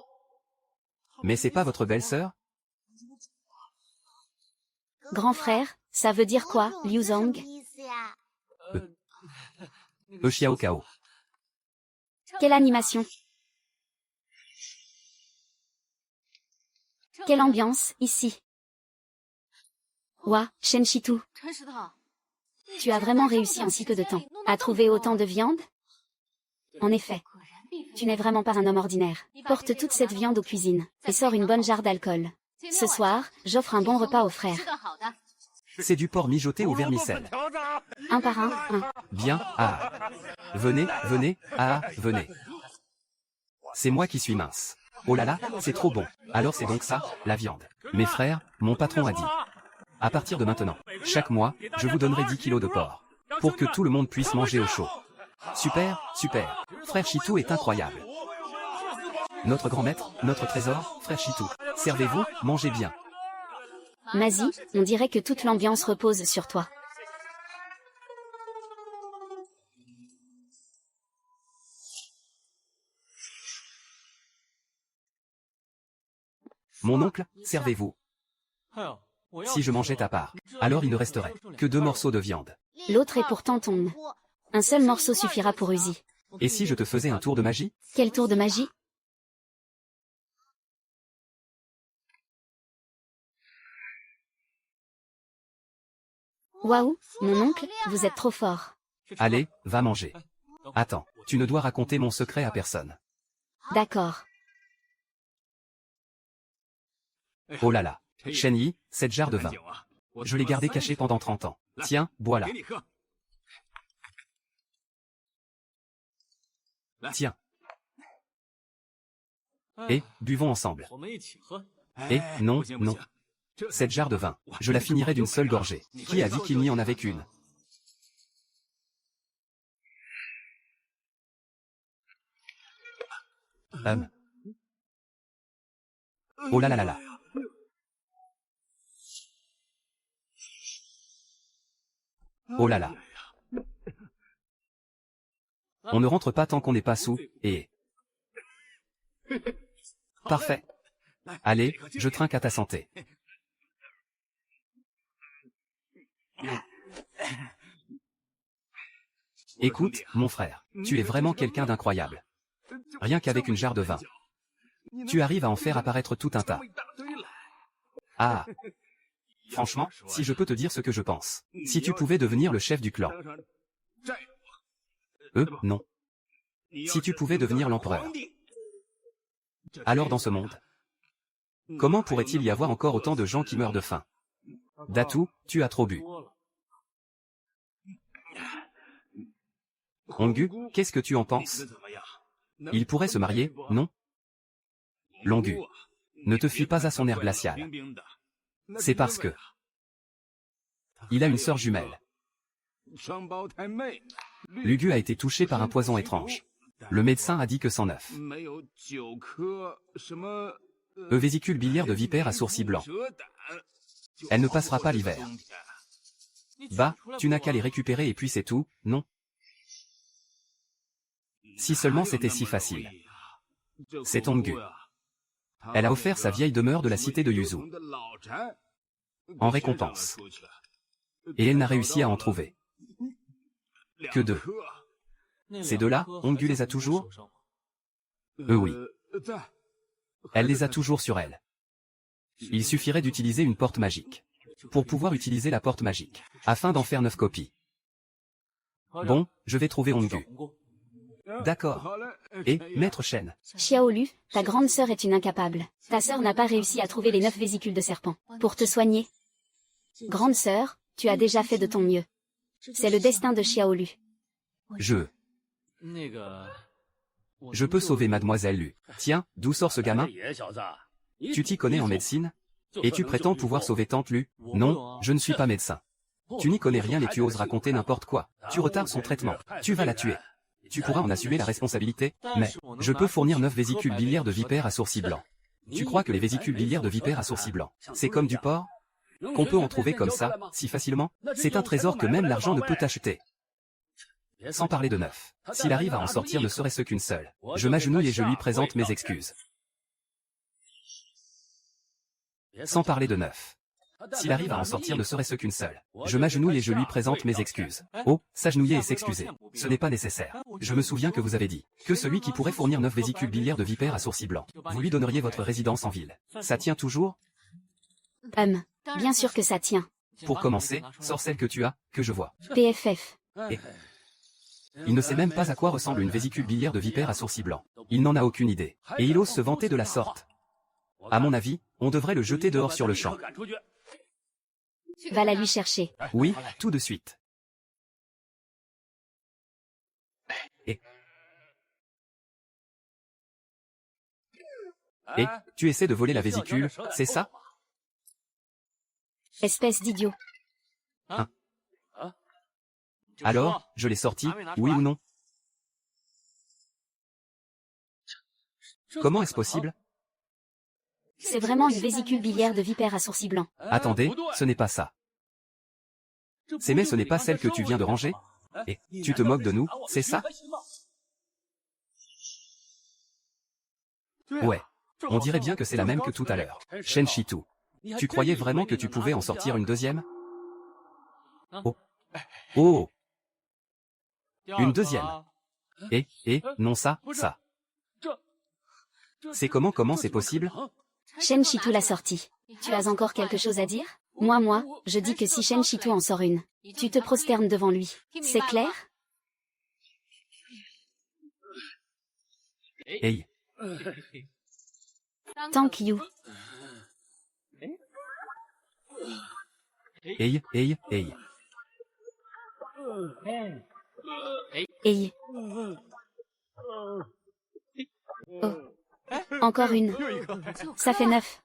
Mais c'est pas votre belle-sœur? Grand frère, ça veut dire quoi, Liu Zong? Xiao Cao. Quelle animation! Quelle ambiance, ici! Ouah, Shen Shitu. Tu as vraiment réussi en si peu de temps à trouver autant de viande? En effet. Tu n'es vraiment pas un homme ordinaire. Porte toute cette viande aux cuisines et sors une bonne jarre d'alcool. Ce soir, j'offre un bon repas aux frères. C'est du porc mijoté au vermicelle. Un par un. Bien, ah. Venez, venez. C'est moi qui suis mince. Oh là là, c'est trop bon. Alors c'est donc ça, la viande. Mes frères, mon patron a dit. À partir de maintenant, chaque mois, je vous donnerai 10 kilos de porc. Pour que tout le monde puisse manger au chaud. Super. Frère Shitu est incroyable. Notre grand maître, notre trésor, frère Shitu. Servez-vous, mangez bien. Mazi, on dirait que toute l'ambiance repose sur toi. Mon oncle, servez-vous. Si je mangeais à part, alors il ne resterait que 2 morceaux de viande. L'autre est pourtant ton. Un seul morceau suffira pour Uzi. Et si je te faisais un tour de magie? Quel tour de magie? Waouh, mon oncle, vous êtes trop fort. Allez, va manger. Attends, tu ne dois raconter mon secret à personne. D'accord. Oh là là. Shen Yi, cette jarre de vin. Je l'ai gardée cachée pendant 30 ans. Tiens, voilà. Tiens. Et, buvons ensemble. Et, non. Cette jarre de vin, je la finirai d'une seule gorgée. Qui a dit qu'il n'y en avait qu'une? Oh là là là là. Oh là là. On ne rentre pas tant qu'on n'est pas sous, et... Parfait. Allez, je trinque à ta santé. Écoute, mon frère, tu es vraiment quelqu'un d'incroyable. Rien qu'avec une jarre de vin. Tu arrives à en faire apparaître tout un tas. Ah. Franchement, si je peux te dire ce que je pense. Si tu pouvais devenir le chef du clan. Non. Si tu pouvais devenir l'empereur. Alors dans ce monde, comment pourrait-il y avoir encore autant de gens qui meurent de faim? Datu, tu as trop bu. Longu, qu'est-ce que tu en penses? Il pourrait se marier, non? Longu, ne te fie pas à son air glacial. C'est parce que il a une sœur jumelle. Lugu a été touché par un poison étrange. Le médecin a dit que 109. Vésicule biliaire de vipère à sourcils blancs. Elle ne passera pas l'hiver. Bah, tu n'as qu'à les récupérer et puis c'est tout, non? Si seulement c'était si facile. C'est Ongu. Elle a offert sa vieille demeure de la cité de Yuzu. En récompense. Et elle n'a réussi à en trouver que deux. Ces deux-là, Ongu les a toujours? Oui. Elle les a toujours sur elle. Il suffirait d'utiliser une porte magique. Pour pouvoir utiliser la porte magique, afin d'en faire 9 copies. Bon, je vais trouver Ongu. D'accord. Et, Maître Shen. Xiaolu, ta grande sœur est une incapable. Ta sœur n'a pas réussi à trouver les 9 vésicules de serpent. Pour te soigner. Grande sœur, tu as déjà fait de ton mieux. C'est le destin de Xiaolu. Je peux sauver Mademoiselle Lu. Tiens, d'où sort ce gamin? Tu t'y connais en médecine? Et tu prétends pouvoir sauver Tante Lu? Non, je ne suis pas médecin. Tu n'y connais rien et tu oses raconter n'importe quoi. Tu retardes son traitement. Tu vas la tuer. Tu pourras en assumer la responsabilité, mais je peux fournir 9 vésicules biliaires de vipère à sourcils blancs. Tu crois que les vésicules biliaires de vipère à sourcils blancs, c'est comme du porc? Qu'on peut en trouver comme ça, si facilement? C'est un trésor que même l'argent ne peut acheter. Sans parler de 9. S'il arrive à en sortir ne serait-ce qu'une seule, je m'agenouille et je lui présente mes excuses. Sans parler de 9. S'il arrive à en sortir ne serait-ce qu'une seule, je m'agenouille et je lui présente mes excuses. Oh, s'agenouiller et s'excuser. Ce n'est pas nécessaire. Je me souviens que vous avez dit que celui qui pourrait fournir 9 vésicules biliaires de vipère à sourcils blancs, vous lui donneriez votre résidence en ville. Ça tient toujours? Bien sûr que ça tient. Pour commencer, sors celle que tu as, que je vois. PFF. Et il ne sait même pas à quoi ressemble une vésicule biliaire de vipère à sourcils blancs. Il n'en a aucune idée. Et il ose se vanter de la sorte. À mon avis, on devrait le jeter dehors sur le champ. Va la lui chercher. Oui, tout de suite. Et tu essaies de voler la vésicule, c'est ça? Espèce d'idiot. Alors, je l'ai sorti, oui ou non? Comment est-ce possible? C'est vraiment une vésicule biliaire de vipère à sourcils blancs. Attendez, ce n'est pas ça. Mais ce n'est pas celle que tu viens de ranger? Et tu te moques de nous, c'est ça? Ouais. On dirait bien que c'est la même que tout à l'heure. Shen Shitu. Tu croyais vraiment que tu pouvais en sortir une deuxième? Oh. Oh. Une deuxième. Et, non ça. C'est comment c'est possible? Shen Shitu l'a sortie. Tu as encore quelque chose à dire? Moi, je dis que si Shen Shitu en sort une, tu te prosternes devant lui. C'est clair? Hey. Thank you. Hey. Hey. Oh. Encore une. Ça fait 9.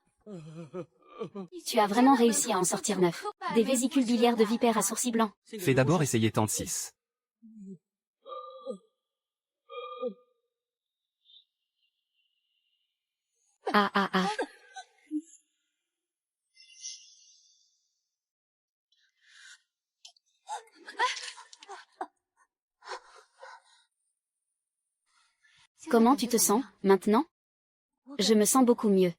Tu as vraiment réussi à en sortir 9. Des vésicules biliaires de vipère à sourcils blancs. Fais d'abord essayer Tante 6. Ah. Comment tu te sens, maintenant? Je me sens beaucoup mieux.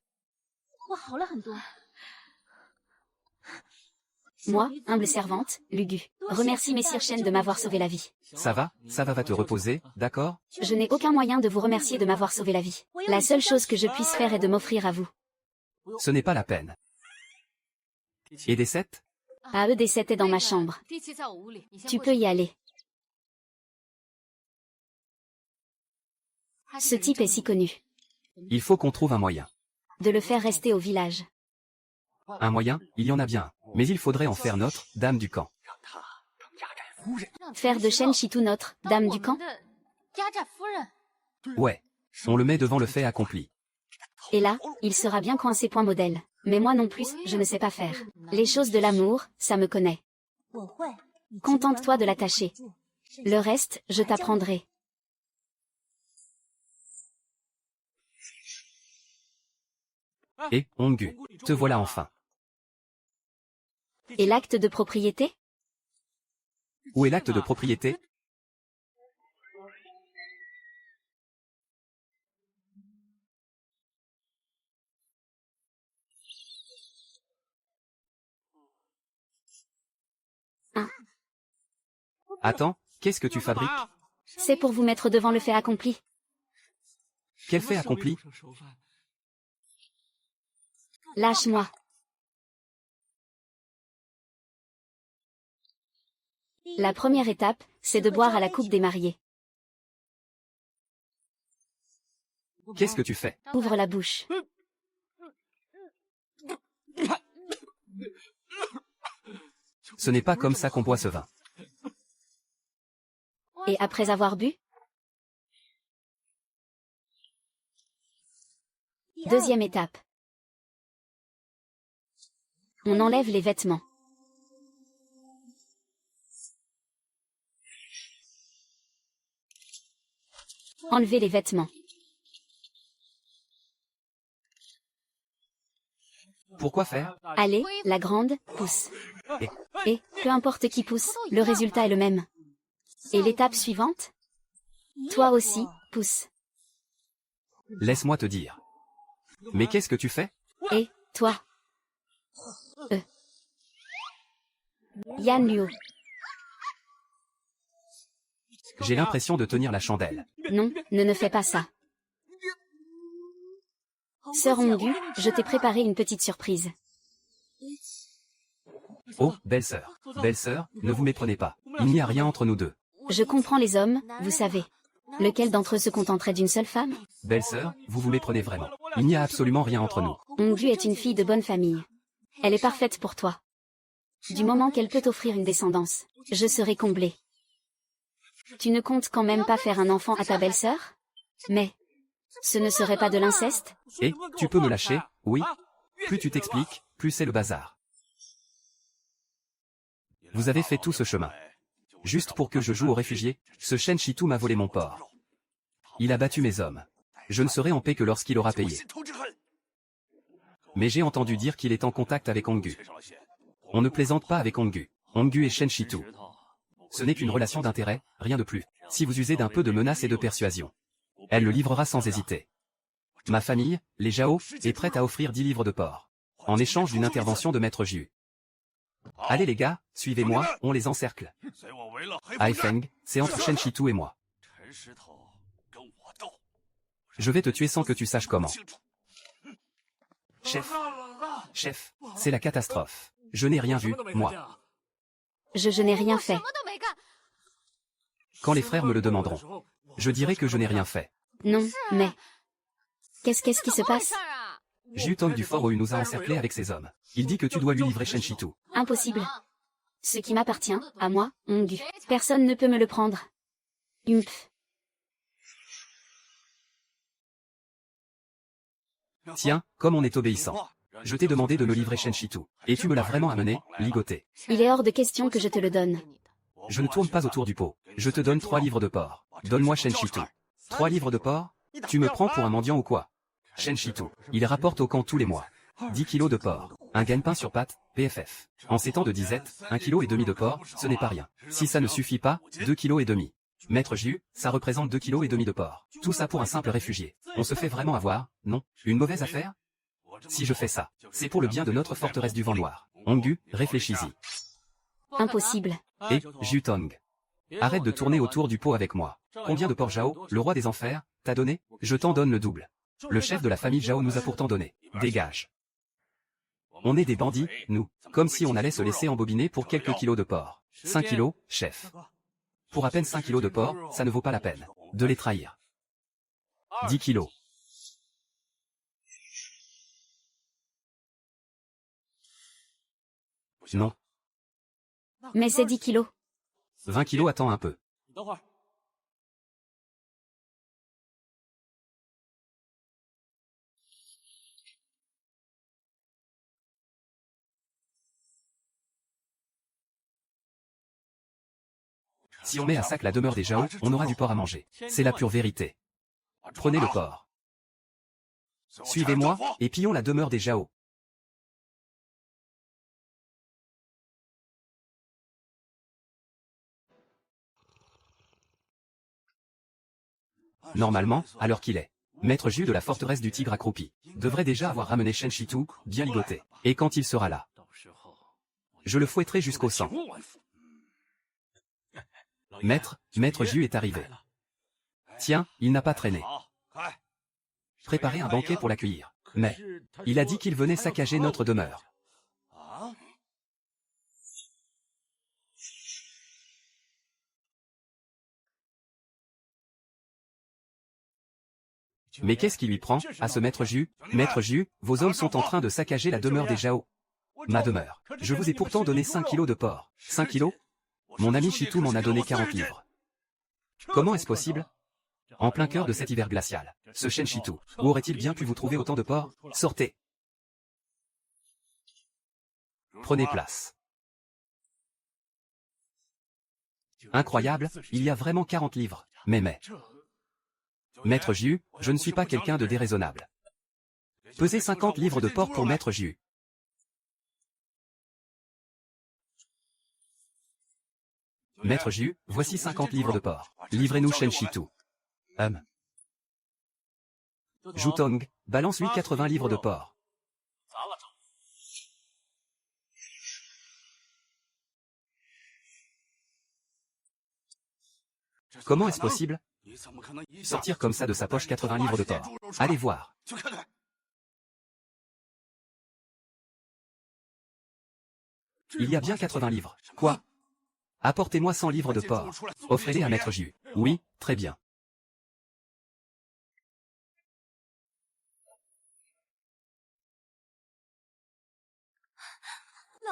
Moi, humble servante, Lugu, remercie Messire Shen de m'avoir sauvé la vie. Ça va te reposer, d'accord? Je n'ai aucun moyen de vous remercier de m'avoir sauvé la vie. La seule chose que je puisse faire est de m'offrir à vous. Ce n'est pas la peine. Et des 7? À eux des 7 est dans ma chambre. Tu peux y aller. Ce type est si connu. Il faut qu'on trouve un moyen. De le faire rester au village. Un moyen, il y en a bien. Mais il faudrait en faire notre dame du camp. Faire de Shen Shitou notre dame du camp? Ouais. On le met devant le fait accompli. Et là, il sera bien coincé point modèle. Mais moi non plus, je ne sais pas faire. Les choses de l'amour, ça me connaît. Contente-toi de l'attacher. Le reste, je t'apprendrai. Et, Honggu, te voilà enfin. Et l'acte de propriété? Où est l'acte de propriété? Attends, qu'est-ce que tu fabriques? C'est pour vous mettre devant le fait accompli. Quel fait accompli? Lâche-moi. La première étape, c'est de boire à la coupe des mariés. Qu'est-ce que tu fais? Ouvre la bouche. Ce n'est pas comme ça qu'on boit ce vin. Et après avoir bu? Deuxième étape. On enlève les vêtements. Enlevez les vêtements. Pourquoi faire? Allez, la grande, pousse. Et, peu importe qui pousse, le résultat est le même. Et l'étape suivante? Toi aussi, pousse. Laisse-moi te dire. Mais qu'est-ce que tu fais? Et, toi? Yan Luo. J'ai l'impression de tenir la chandelle. Non, ne fais pas ça. Sœur Honggu, je t'ai préparé une petite surprise. Oh, belle-sœur. Belle-sœur, ne vous méprenez pas. Il n'y a rien entre nous deux. Je comprends les hommes, vous savez. Lequel d'entre eux se contenterait d'une seule femme? Belle-sœur, vous vous méprenez vraiment. Il n'y a absolument rien entre nous. Honggu est une fille de bonne famille. Elle est parfaite pour toi. Du moment qu'elle peut t'offrir une descendance, je serai comblée. Tu ne comptes quand même pas faire un enfant à ta belle-sœur? Mais, ce ne serait pas de l'inceste? Et, tu peux me lâcher, oui? Plus tu t'expliques, plus c'est le bazar. Vous avez fait tout ce chemin. Juste pour que je joue aux réfugiés, ce Shen Shitou m'a volé mon porc. Il a battu mes hommes. Je ne serai en paix que lorsqu'il aura payé. Mais j'ai entendu dire qu'il est en contact avec Honggu. On ne plaisante pas avec Honggu. Honggu et Shen Shitou. Ce n'est qu'une relation d'intérêt, rien de plus. Si vous usez d'un peu de menace et de persuasion, elle le livrera sans hésiter. Ma famille, les Zhao, est prête à offrir 10 livres de porc, en échange d'une intervention de Maître Jiu. Allez les gars, suivez-moi, on les encercle. Haifeng, c'est entre Shen Shitou et moi. Je vais te tuer sans que tu saches comment. Chef, c'est la catastrophe. Je n'ai rien vu, moi. Je n'ai rien fait. Quand les frères me le demanderont, je dirai que je n'ai rien fait. Non, mais... Qu'est-ce qui se passe? Jiu Tong du Fort Ou nous a encerclés avec ses hommes. Il dit que tu dois lui livrer Shen Shitou. Impossible. Ce qui m'appartient, à moi, Honggu. Personne ne peut me le prendre. Humph. Tiens, comme on est obéissant. Je t'ai demandé de me livrer Shen Shitou. Et tu me l'as vraiment amené, ligoté. Il est hors de question que je te le donne. Je ne tourne pas autour du pot. Je te donne 3 livres de porc. Donne-moi Shen Shitou. 3 livres de porc? Tu me prends pour un mendiant ou quoi? Shen Shitou, il rapporte au camp tous les mois 10 kilos de porc, un gagne-pain sur pattes, PFF. En ces temps de disette, 1,5 kg de porc, ce n'est pas rien. Si ça ne suffit pas, 2,5 kg. Maître Jiu, ça représente 2,5 kg de porc. Tout ça pour un simple réfugié. On se fait vraiment avoir, non? Une mauvaise affaire? Si je fais ça, c'est pour le bien de notre forteresse du Vent Noir. Honggu, réfléchis-y. Impossible. Et, Jutong. Arrête de tourner autour du pot avec moi. Combien de porcs Zhao, le roi des enfers, t'a donné? Je t'en donne le double. Le chef de la famille Zhao nous a pourtant donné. Dégage. On est des bandits, nous. Comme si on allait se laisser embobiner pour quelques kilos de porc. 5 kilos, chef. Pour à peine 5 kilos de porc, ça ne vaut pas la peine de les trahir. 10 kilos. Non. Mais c'est 10 kilos. 20 kilos, attends un peu. Si on met à sac la demeure des Zhao, on aura du porc à manger. C'est la pure vérité. Prenez le porc. Suivez-moi, et pillons la demeure des Zhao. Normalement, à l'heure qu'il est, Maître Jus de la forteresse du Tigre accroupi devrait déjà avoir ramené Shen Shitu, bien ligoté. Et quand il sera là, je le fouetterai jusqu'au sang. Maître Jus est arrivé. Tiens, il n'a pas traîné. Préparez un banquet pour l'accueillir. Mais, il a dit qu'il venait saccager notre demeure. Mais qu'est-ce qui lui prend, à ce Maître Jus? Maître Jus, vos hommes sont en train de saccager la demeure des Zhao. Ma demeure. Je vous ai pourtant donné 5 kilos de porc. 5 kilos? Mon ami Shitu m'en a donné 40 livres. Comment est-ce possible? En plein cœur de cet hiver glacial, ce Shen Shitu, où aurait-il bien pu vous trouver autant de porc? Sortez. Prenez place. Incroyable, il y a vraiment 40 livres. Mais. Maître Jus, je ne suis pas quelqu'un de déraisonnable. Pesez 50 livres de porc pour Maître Jus. Maître Jus, voici 50 livres de porc. Livrez-nous Shen Shitu. Jutong, balance-lui 80 livres de porc. Comment est-ce possible? Sortir comme ça de sa poche 80 livres de porc. Allez voir. Il y a bien 80 livres. Quoi? Apportez-moi 100 livres de porc. Offrez-les à Maître Jus. Oui, très bien.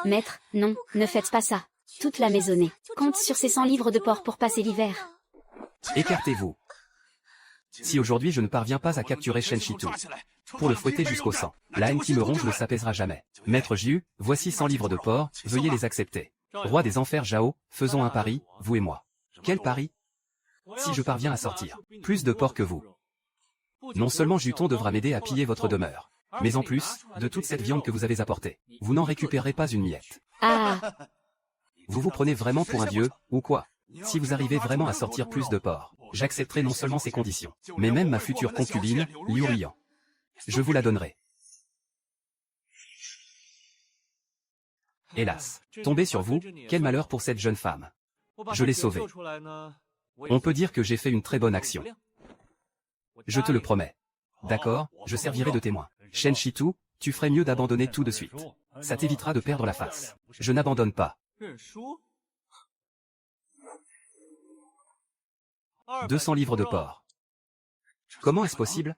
Maître, non, ne faites pas ça. Toute la maisonnée compte sur ces 100 livres de porc pour passer l'hiver. Écartez-vous. Si aujourd'hui je ne parviens pas à capturer Shen Shitu, pour le fouetter jusqu'au sang, la haine qui me ronge ne s'apaisera jamais. Maître Jus, voici 100 livres de porc, veuillez les accepter. Roi des enfers Zhao, faisons un pari, vous et moi. Quel pari? Si je parviens à sortir plus de porc que vous, non seulement Juton devra m'aider à piller votre demeure, mais en plus, de toute cette viande que vous avez apportée, vous n'en récupérerez pas une miette. Ah! Vous vous prenez vraiment pour un dieu, ou quoi? Si vous arrivez vraiment à sortir plus de porc, j'accepterai non seulement ces conditions, mais même ma future concubine, Liu Rian. Je vous la donnerai. Hélas, tomber sur vous, quel malheur pour cette jeune femme. Je l'ai sauvée. On peut dire que j'ai fait une très bonne action. Je te le promets. D'accord, je servirai de témoin. Shen Shitu, tu ferais mieux d'abandonner tout de suite. Ça t'évitera de perdre la face. Je n'abandonne pas. 200 livres de porc. Comment est-ce possible?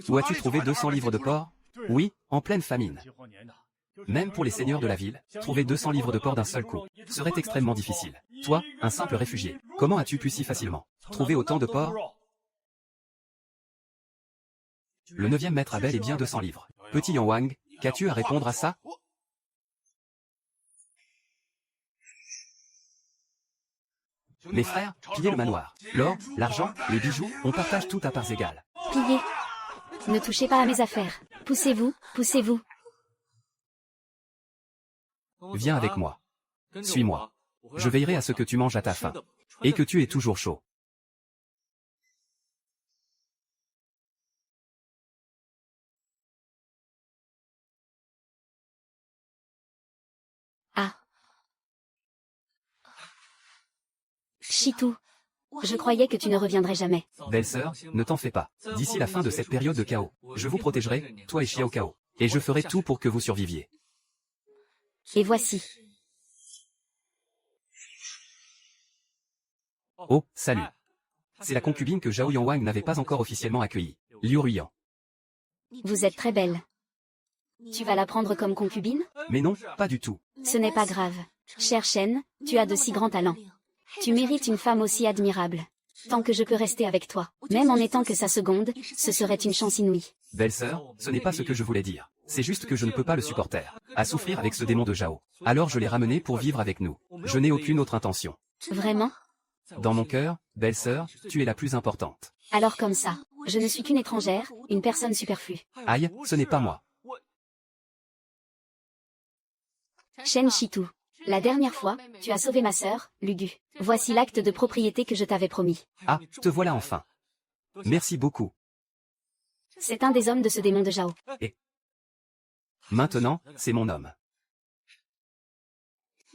Où as-tu trouvé 200 livres de porc? Oui, en pleine famine. Même pour les seigneurs de la ville, trouver 200 livres de porc d'un seul coup serait extrêmement difficile. Toi, un simple réfugié, comment as-tu pu si facilement trouver autant de porc? Le 9e maître a bel et bien 200 livres. Petit Yang Wang, qu'as-tu à répondre à ça? Mes frères, pillez le manoir. L'or, l'argent, les bijoux, on partage tout à parts égales. Pillez. Ne touchez pas à mes affaires. Poussez-vous, poussez-vous. Viens avec moi. Suis-moi. Je veillerai à ce que tu manges à ta faim. Et que tu aies toujours chaud. Chitou, je croyais que tu ne reviendrais jamais. Belle-sœur, ne t'en fais pas. D'ici la fin de cette période de chaos, je vous protégerai, toi et Xiao Cao. Et je ferai tout pour que vous surviviez. Et voici. Oh, salut. C'est la concubine que Zhao Yongwang n'avait pas encore officiellement accueillie. Liu Ruyan. Vous êtes très belle. Tu vas la prendre comme concubine? Mais non, pas du tout. Ce n'est pas grave. Chère Shen, tu as de si grands talents. Tu mérites une femme aussi admirable. Tant que je peux rester avec toi, même en étant que sa seconde, ce serait une chance inouïe. Belle-sœur, ce n'est pas ce que je voulais dire. C'est juste que je ne peux pas le supporter. À souffrir avec ce démon de Zhao. Alors je l'ai ramené pour vivre avec nous. Je n'ai aucune autre intention. Vraiment? Dans mon cœur, belle-sœur, tu es la plus importante. Alors comme ça, je ne suis qu'une étrangère, une personne superflue. Aïe, ce n'est pas moi. Shen Chitou. La dernière fois, tu as sauvé ma sœur, Lugu. Voici l'acte de propriété que je t'avais promis. Ah, te voilà enfin. Merci beaucoup. C'est un des hommes de ce démon de Zhao. Et maintenant, c'est mon homme.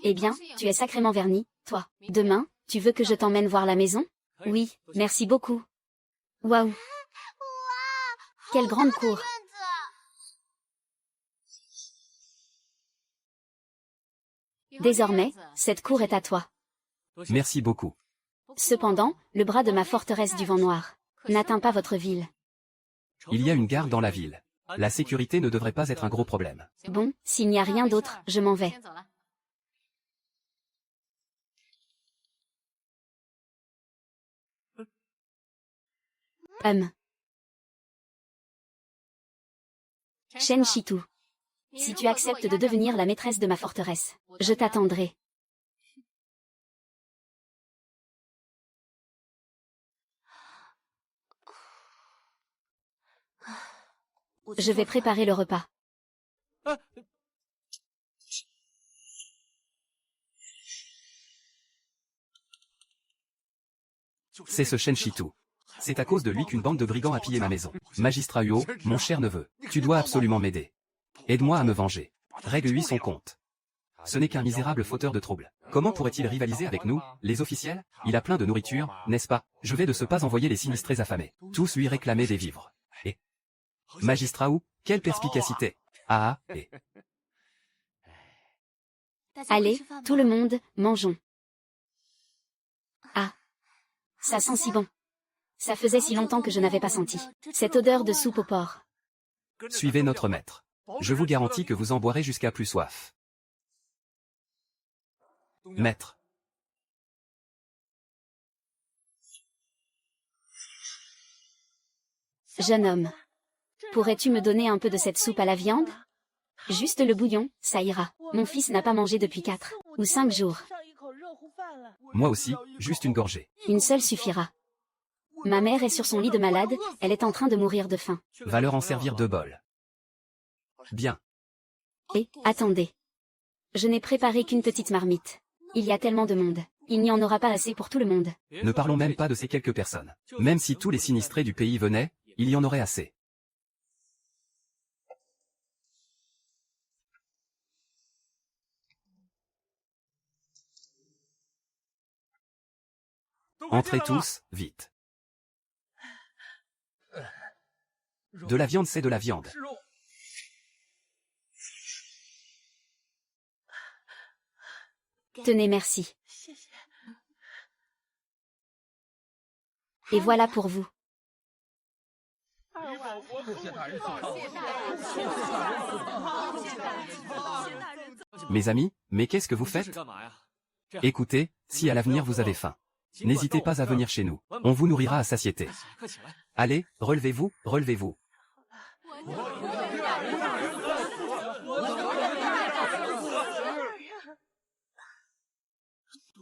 Eh bien, tu es sacrément verni, toi. Demain, tu veux que je t'emmène voir la maison? Oui, merci beaucoup. Waouh! Quelle grande cour! Désormais, cette cour est à toi. Merci beaucoup. Cependant, le bras de ma forteresse du vent noir n'atteint pas votre ville. Il y a une garde dans la ville. La sécurité ne devrait pas être un gros problème. Bon, s'il n'y a rien d'autre, je m'en vais. Shen Chitou. Si tu acceptes de devenir la maîtresse de ma forteresse, je t'attendrai. Je vais préparer le repas. C'est ce Shen Chitou. C'est à cause de lui qu'une bande de brigands a pillé ma maison. Magistrat Huo, mon cher neveu, tu dois absolument m'aider. Aide-moi à me venger. Règle-lui son compte. Ce n'est qu'un misérable fauteur de troubles. Comment pourrait-il rivaliser avec nous, les officiels? Il a plein de nourriture, n'est-ce pas? Je vais de ce pas envoyer les sinistrés affamés. Tous lui réclamer des vivres. Et Magistrat Wu, quelle perspicacité! Ah ah, et Allez, tout le monde, mangeons. Ah, ça sent si bon. Ça faisait si longtemps que je n'avais pas senti cette odeur de soupe au porc. Suivez notre maître. Je vous garantis que vous en boirez jusqu'à plus soif. Maître. Jeune homme, pourrais-tu me donner un peu de cette soupe à la viande? Juste le bouillon, ça ira. Mon fils n'a pas mangé depuis 4 ou 5 jours. Moi aussi, juste une gorgée. Une seule suffira. Ma mère est sur son lit de malade, elle est en train de mourir de faim. Va leur en servir 2 bols. Bien. Et, attendez. Je n'ai préparé qu'une petite marmite. Il y a tellement de monde. Il n'y en aura pas assez pour tout le monde. Ne parlons même pas de ces quelques personnes. Même si tous les sinistrés du pays venaient, il y en aurait assez. Entrez tous, vite. De la viande, c'est de la viande. Tenez, merci. Et voilà pour vous. Mes amis, mais qu'est-ce que vous faites? Écoutez, si à l'avenir vous avez faim, n'hésitez pas à venir chez nous. On vous nourrira à satiété. Allez, relevez-vous, relevez-vous.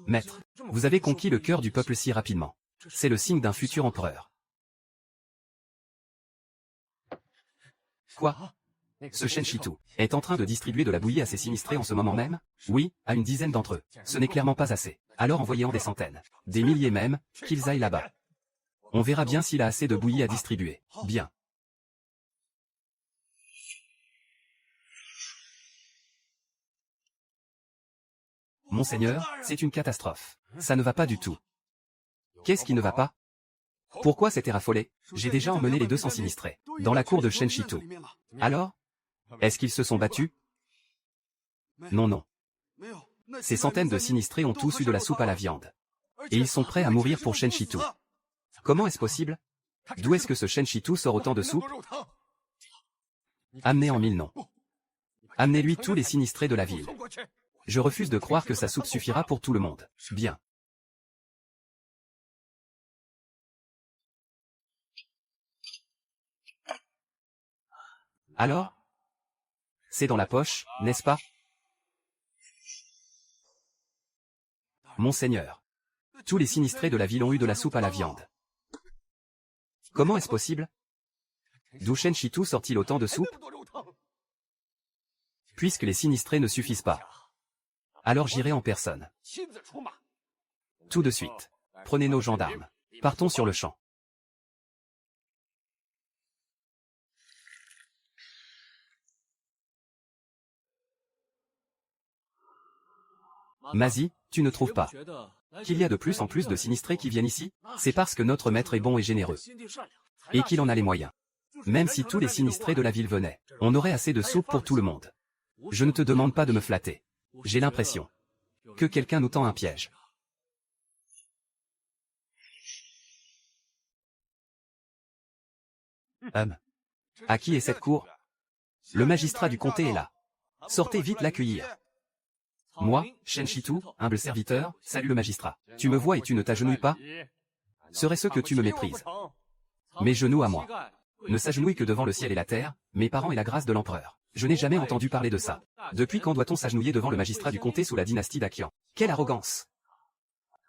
Maître, vous avez conquis le cœur du peuple si rapidement. C'est le signe d'un futur empereur. Quoi? Ce Shen Chitou est en train de distribuer de la bouillie à ses sinistrés en ce moment même? Oui, à une dizaine d'entre eux. Ce n'est clairement pas assez. Alors envoyez-en des centaines, des milliers même, qu'ils aillent là-bas. On verra bien s'il a assez de bouillie à distribuer. Bien. Monseigneur, c'est une catastrophe. Ça ne va pas du tout. Qu'est-ce qui ne va pas? Pourquoi cet air affolé? J'ai déjà emmené les 200 sinistrés dans la cour de Shen Shitu. Alors? Est-ce qu'ils se sont battus? Non, non. Ces centaines de sinistrés ont tous eu de la soupe à la viande. Et ils sont prêts à mourir pour Shen Shitu. Comment est-ce possible? D'où est-ce que ce Shen Shitu sort autant de soupe? Amenez en 1000 noms. Amenez-lui tous les sinistrés de la ville. Je refuse de croire que sa soupe suffira pour tout le monde. Bien. Alors? C'est dans la poche, n'est-ce pas? Monseigneur. Tous les sinistrés de la ville ont eu de la soupe à la viande. Comment est-ce possible? D'où Shen Shitu sort-il autant de soupe? Puisque les sinistrés ne suffisent pas. Alors j'irai en personne. Tout de suite. Prenez nos gendarmes. Partons sur le champ. Mazi, tu ne trouves pas qu'il y a de plus en plus de sinistrés qui viennent ici? C'est parce que notre maître est bon et généreux. Et qu'il en a les moyens. Même si tous les sinistrés de la ville venaient, on aurait assez de soupe pour tout le monde. Je ne te demande pas de me flatter. J'ai l'impression que quelqu'un nous tend un piège. À qui est cette cour? Le magistrat du comté est là. Sortez vite l'accueillir. Moi, Shen Shitu, humble serviteur, salue le magistrat. Tu me vois et tu ne t'agenouilles pas? Serait-ce que tu me méprises? Mes genoux à moi ne s'agenouillent que devant le ciel et la terre, mes parents et la grâce de l'empereur. Je n'ai jamais entendu parler de ça. Depuis quand doit-on s'agenouiller devant le magistrat du comté sous la dynastie d'Aqian? Quelle arrogance!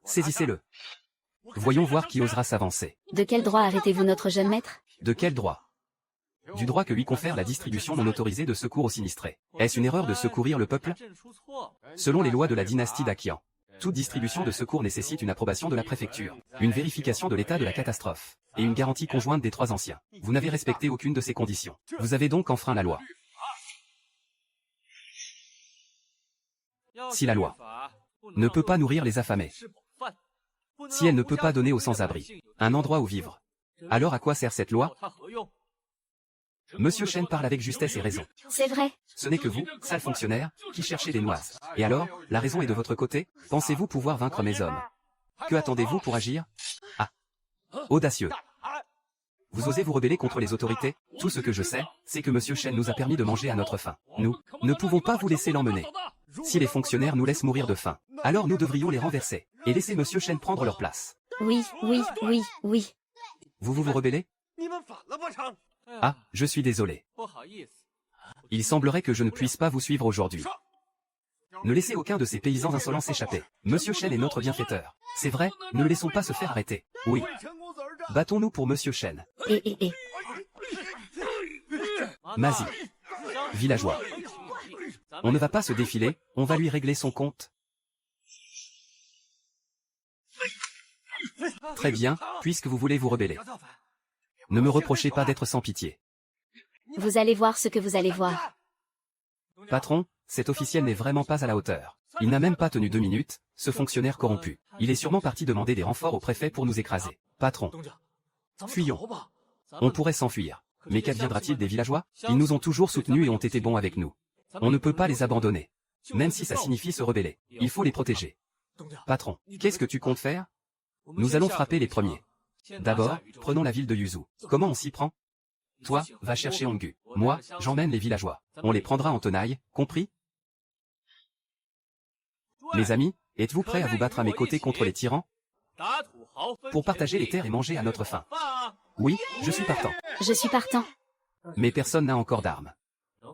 Saisissez-le. Voyons voir qui osera s'avancer. De quel droit arrêtez-vous notre jeune maître? De quel droit? Du droit que lui confère la distribution non autorisée de secours aux sinistrés. Est-ce une erreur de secourir le peuple? Selon les lois de la dynastie d'Aqian, toute distribution de secours nécessite une approbation de la préfecture, une vérification de l'état de la catastrophe, et une garantie conjointe des 3 anciens. Vous n'avez respecté aucune de ces conditions. Vous avez donc enfreint la loi. Si la loi ne peut pas nourrir les affamés, si elle ne peut pas donner aux sans-abri un endroit où vivre, alors à quoi sert cette loi? Monsieur Shen parle avec justesse et raison. C'est vrai. Ce n'est que vous, sale fonctionnaire, qui cherchez des noises. Et alors, la raison est de votre côté? Pensez-vous pouvoir vaincre mes hommes? Que attendez-vous pour agir? Ah! Audacieux! Vous osez vous rebeller contre les autorités? Tout ce que je sais, c'est que Monsieur Shen nous a permis de manger à notre faim. Nous ne pouvons pas vous laisser l'emmener. Si les fonctionnaires nous laissent mourir de faim, alors nous devrions les renverser, et laisser Monsieur Shen prendre leur place. Oui, oui, oui, oui. Vous rebellez? Ah, je suis désolé. Il semblerait que je ne puisse pas vous suivre aujourd'hui. Ne laissez aucun de ces paysans insolents s'échapper. Monsieur Shen est notre bienfaiteur. C'est vrai, ne le laissons pas se faire arrêter. Oui. Battons-nous pour Monsieur Shen. Et. Mazi. Villageois. On ne va pas se défiler, on va lui régler son compte. Très bien, puisque vous voulez vous rebeller. Ne me reprochez pas d'être sans pitié. Vous allez voir ce que vous allez voir. Patron, cet officiel n'est vraiment pas à la hauteur. Il n'a même pas tenu 2 minutes, ce fonctionnaire corrompu. Il est sûrement parti demander des renforts au préfet pour nous écraser. Patron. Fuyons. On pourrait s'enfuir. Mais qu'adviendra-t-il des villageois? Ils nous ont toujours soutenus et ont été bons avec nous. On ne peut pas les abandonner. Même si ça signifie se rebeller. Il faut les protéger. Patron, qu'est-ce que tu comptes faire? Nous allons frapper les premiers. D'abord, prenons la ville de Yuzu. Comment on s'y prend? Toi, va chercher Ongu. Moi, j'emmène les villageois. On les prendra en tenaille, compris? Mes amis, êtes-vous prêts à vous battre à mes côtés contre les tyrans? Pour partager les terres et manger à notre faim. Oui, je suis partant. Je suis partant. Mais personne n'a encore d'armes.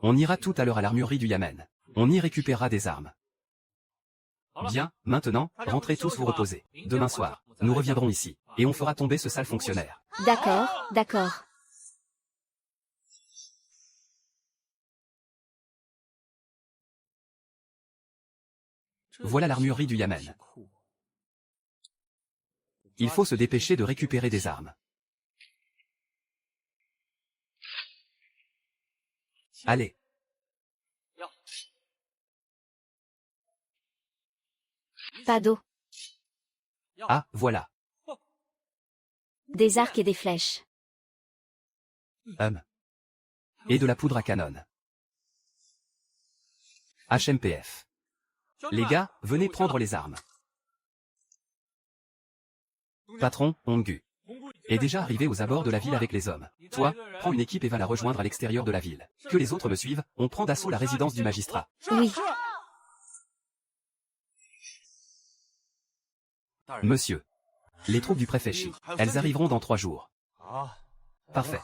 On ira tout à l'heure à l'armurerie du Yamen. On y récupérera des armes. Bien, maintenant, rentrez tous vous reposer. Demain soir, nous reviendrons ici, et on fera tomber ce sale fonctionnaire. D'accord, d'accord. Voilà l'armurerie du Yamen. Il faut se dépêcher de récupérer des armes. Allez. Pas d'eau. Ah, voilà. Des arcs et des flèches. Et de la poudre à canon. HMPF. Les gars, venez prendre les armes. Patron, Honggu est déjà arrivé aux abords de la ville avec les hommes. Toi, prends une équipe et va la rejoindre à l'extérieur de la ville. Que les autres me suivent, on prend d'assaut la résidence du magistrat. Oui. Monsieur. Les troupes du préfet Shi. Elles arriveront dans 3 jours. Parfait.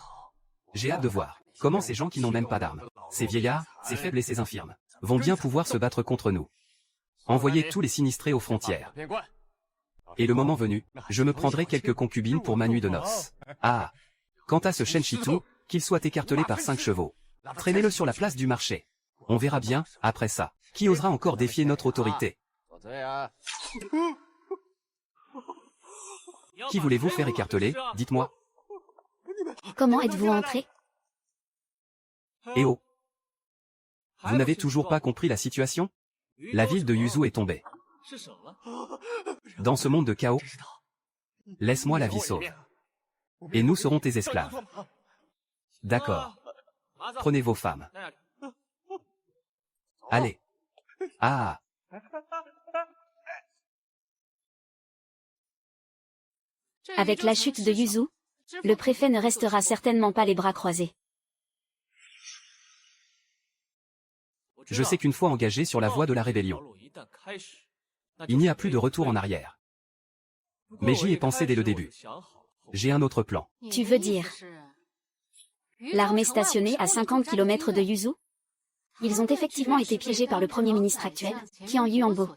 J'ai hâte de voir comment ces gens qui n'ont même pas d'armes, ces vieillards, ces faibles et ces infirmes, vont bien pouvoir se battre contre nous. Envoyez tous les sinistrés aux frontières. Et le moment venu, je me prendrai quelques concubines pour ma nuit de noces. Ah. Quant à ce Shen Shitu, qu'il soit écartelé par 5 chevaux. Traînez-le sur la place du marché. On verra bien, après ça, qui osera encore défier notre autorité. Qui voulez-vous faire écarteler, dites-moi. Comment êtes-vous entré? Eh oh. Vous n'avez toujours pas compris la situation? La ville de Yuzu est tombée. Dans ce monde de chaos, laisse-moi la vie sauve. Et nous serons tes esclaves. D'accord. Prenez vos femmes. Allez. Ah. Avec la chute de Yuzu, le préfet ne restera certainement pas les bras croisés. Je sais qu'une fois engagé sur la voie de la rébellion, il n'y a plus de retour en arrière. Mais j'y ai pensé dès le début. J'ai un autre plan. Tu veux dire l'armée stationnée à 50 km de Yuzu? Ils ont effectivement été piégés par le Premier ministre actuel, Qian Yuanbo.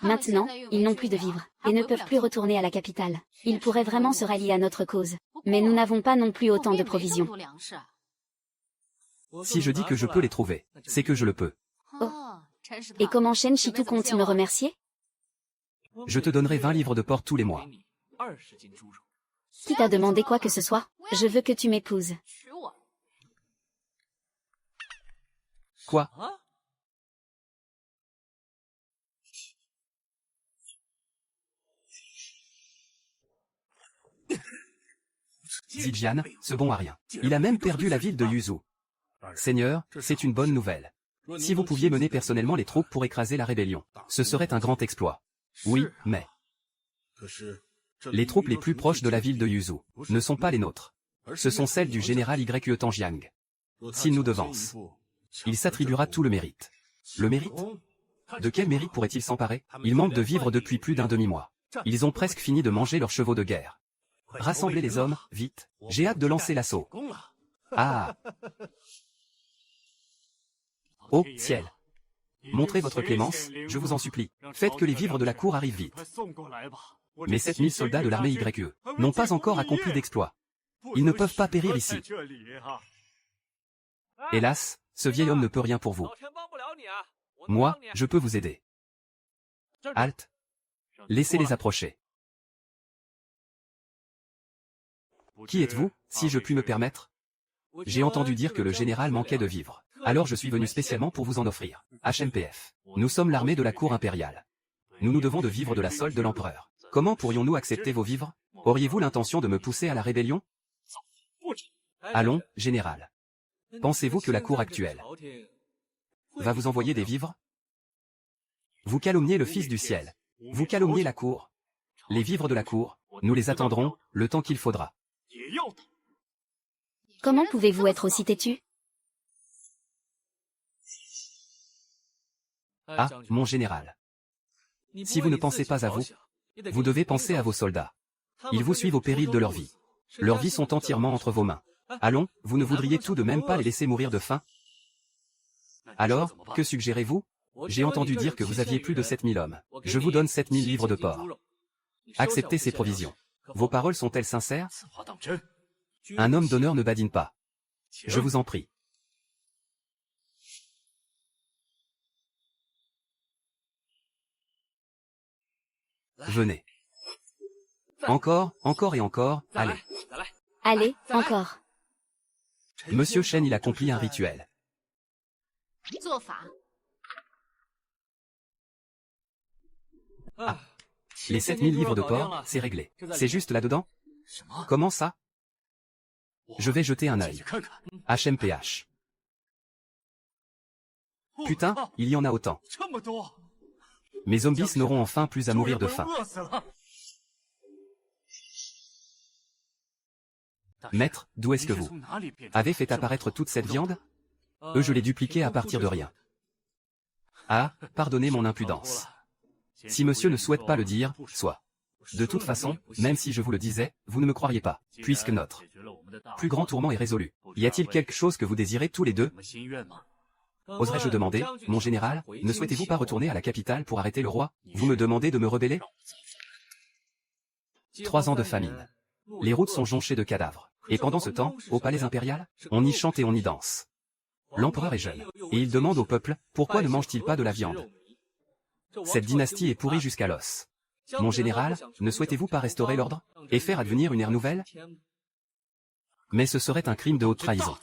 Maintenant, ils n'ont plus de vivres, et ne peuvent plus retourner à la capitale. Ils pourraient vraiment se rallier à notre cause. Mais nous n'avons pas non plus autant de provisions. Si je dis que je peux les trouver, c'est que je le peux. Oh. Et comment Shen Shitu compte me remercier? Je te donnerai 20 livres de porc tous les mois. Qui t'a demandé quoi que ce soit? Je veux que tu m'épouses. Quoi? Zijian, ce bon à rien. Il a même perdu la ville de Yuzu. Seigneur, c'est une bonne nouvelle. Si vous pouviez mener personnellement les troupes pour écraser la rébellion, ce serait un grand exploit. Oui, mais les troupes les plus proches de la ville de Yuzu ne sont pas les nôtres. Ce sont celles du général Yue Tangjiang. S'il nous devance, il s'attribuera tout le mérite. Le mérite? De quel mérite pourrait-il s'emparer? Il manque de vivre depuis plus d'un demi-mois. Ils ont presque fini de manger leurs chevaux de guerre. Rassemblez les hommes, vite. J'ai hâte de lancer l'assaut. Ah! Oh, ciel! Montrez votre clémence, je vous en supplie. Faites que les vivres de la cour arrivent vite. Mais 7000 soldats de l'armée YE n'ont pas encore accompli d'exploit. Ils ne peuvent pas périr ici. Hélas, ce vieil homme ne peut rien pour vous. Moi, je peux vous aider. Halte. Laissez-les approcher. Qui êtes-vous, si je puis me permettre? J'ai entendu dire que le général manquait de vivres. Alors je suis venu spécialement pour vous en offrir. HMPF. Nous sommes l'armée de la cour impériale. Nous nous devons de vivre de la solde de l'empereur. Comment pourrions-nous accepter vos vivres? Auriez-vous l'intention de me pousser à la rébellion? Allons, général. Pensez-vous que la cour actuelle va vous envoyer des vivres? Vous calomniez le Fils du ciel. Vous calomniez la cour. Les vivres de la cour, nous les attendrons, le temps qu'il faudra. Comment pouvez-vous être aussi têtu? Ah, mon général. Si vous ne pensez pas à vous, vous devez penser à vos soldats. Ils vous suivent au péril de leur vie. Leurs vies sont entièrement entre vos mains. Allons, vous ne voudriez tout de même pas les laisser mourir de faim? Alors, que suggérez-vous? J'ai entendu dire que vous aviez plus de 7000 hommes. Je vous donne 7000 livres de porc. Acceptez ces provisions. Vos paroles sont-elles sincères? Un homme d'honneur ne badine pas. Je vous en prie. Venez. Encore, encore et encore, allez. Allez, encore. Monsieur Shen, il accomplit un rituel. Ah. Les 7000 livres de porc, c'est réglé. C'est juste là-dedans? Comment ça? Je vais jeter un œil. HMPH. Putain, il y en a autant. Mes zombies n'auront enfin plus à mourir de faim. Maître, d'où est-ce que vous avez fait apparaître toute cette viande? Je l'ai dupliquée à partir de rien. Ah, pardonnez mon impudence. Si monsieur ne souhaite pas le dire, soit. De toute façon, même si je vous le disais, vous ne me croiriez pas, puisque notre plus grand tourment est résolu. Y a-t-il quelque chose que vous désirez tous les deux? Oserais-je demander, mon général, ne souhaitez-vous pas retourner à la capitale pour arrêter le roi? Vous me demandez de me rebeller? 3 ans de famine. Les routes sont jonchées de cadavres. Et pendant ce temps, au palais impérial, on y chante et on y danse. L'empereur est jeune. Et il demande au peuple, pourquoi ne mange-t-il pas de la viande? Cette dynastie est pourrie jusqu'à l'os. Mon général, ne souhaitez-vous pas restaurer l'ordre et faire advenir une ère nouvelle? Mais ce serait un crime de haute trahison.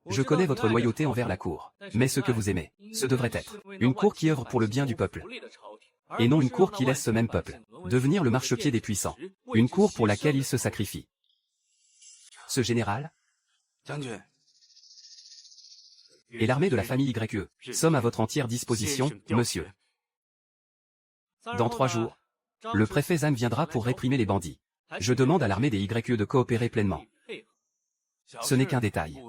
Je connais votre loyauté envers la cour, mais ce que vous aimez, ce devrait être une cour qui œuvre pour le bien du peuple, et non une cour qui laisse ce même peuple devenir le marchepied des puissants, une cour pour laquelle il se sacrifie. Ce général et l'armée de la famille YE sommes à votre entière disposition, monsieur. Dans 3 jours, le préfet Zhang viendra pour réprimer les bandits. Je demande à l'armée des YE de coopérer pleinement. Ce n'est qu'un détail.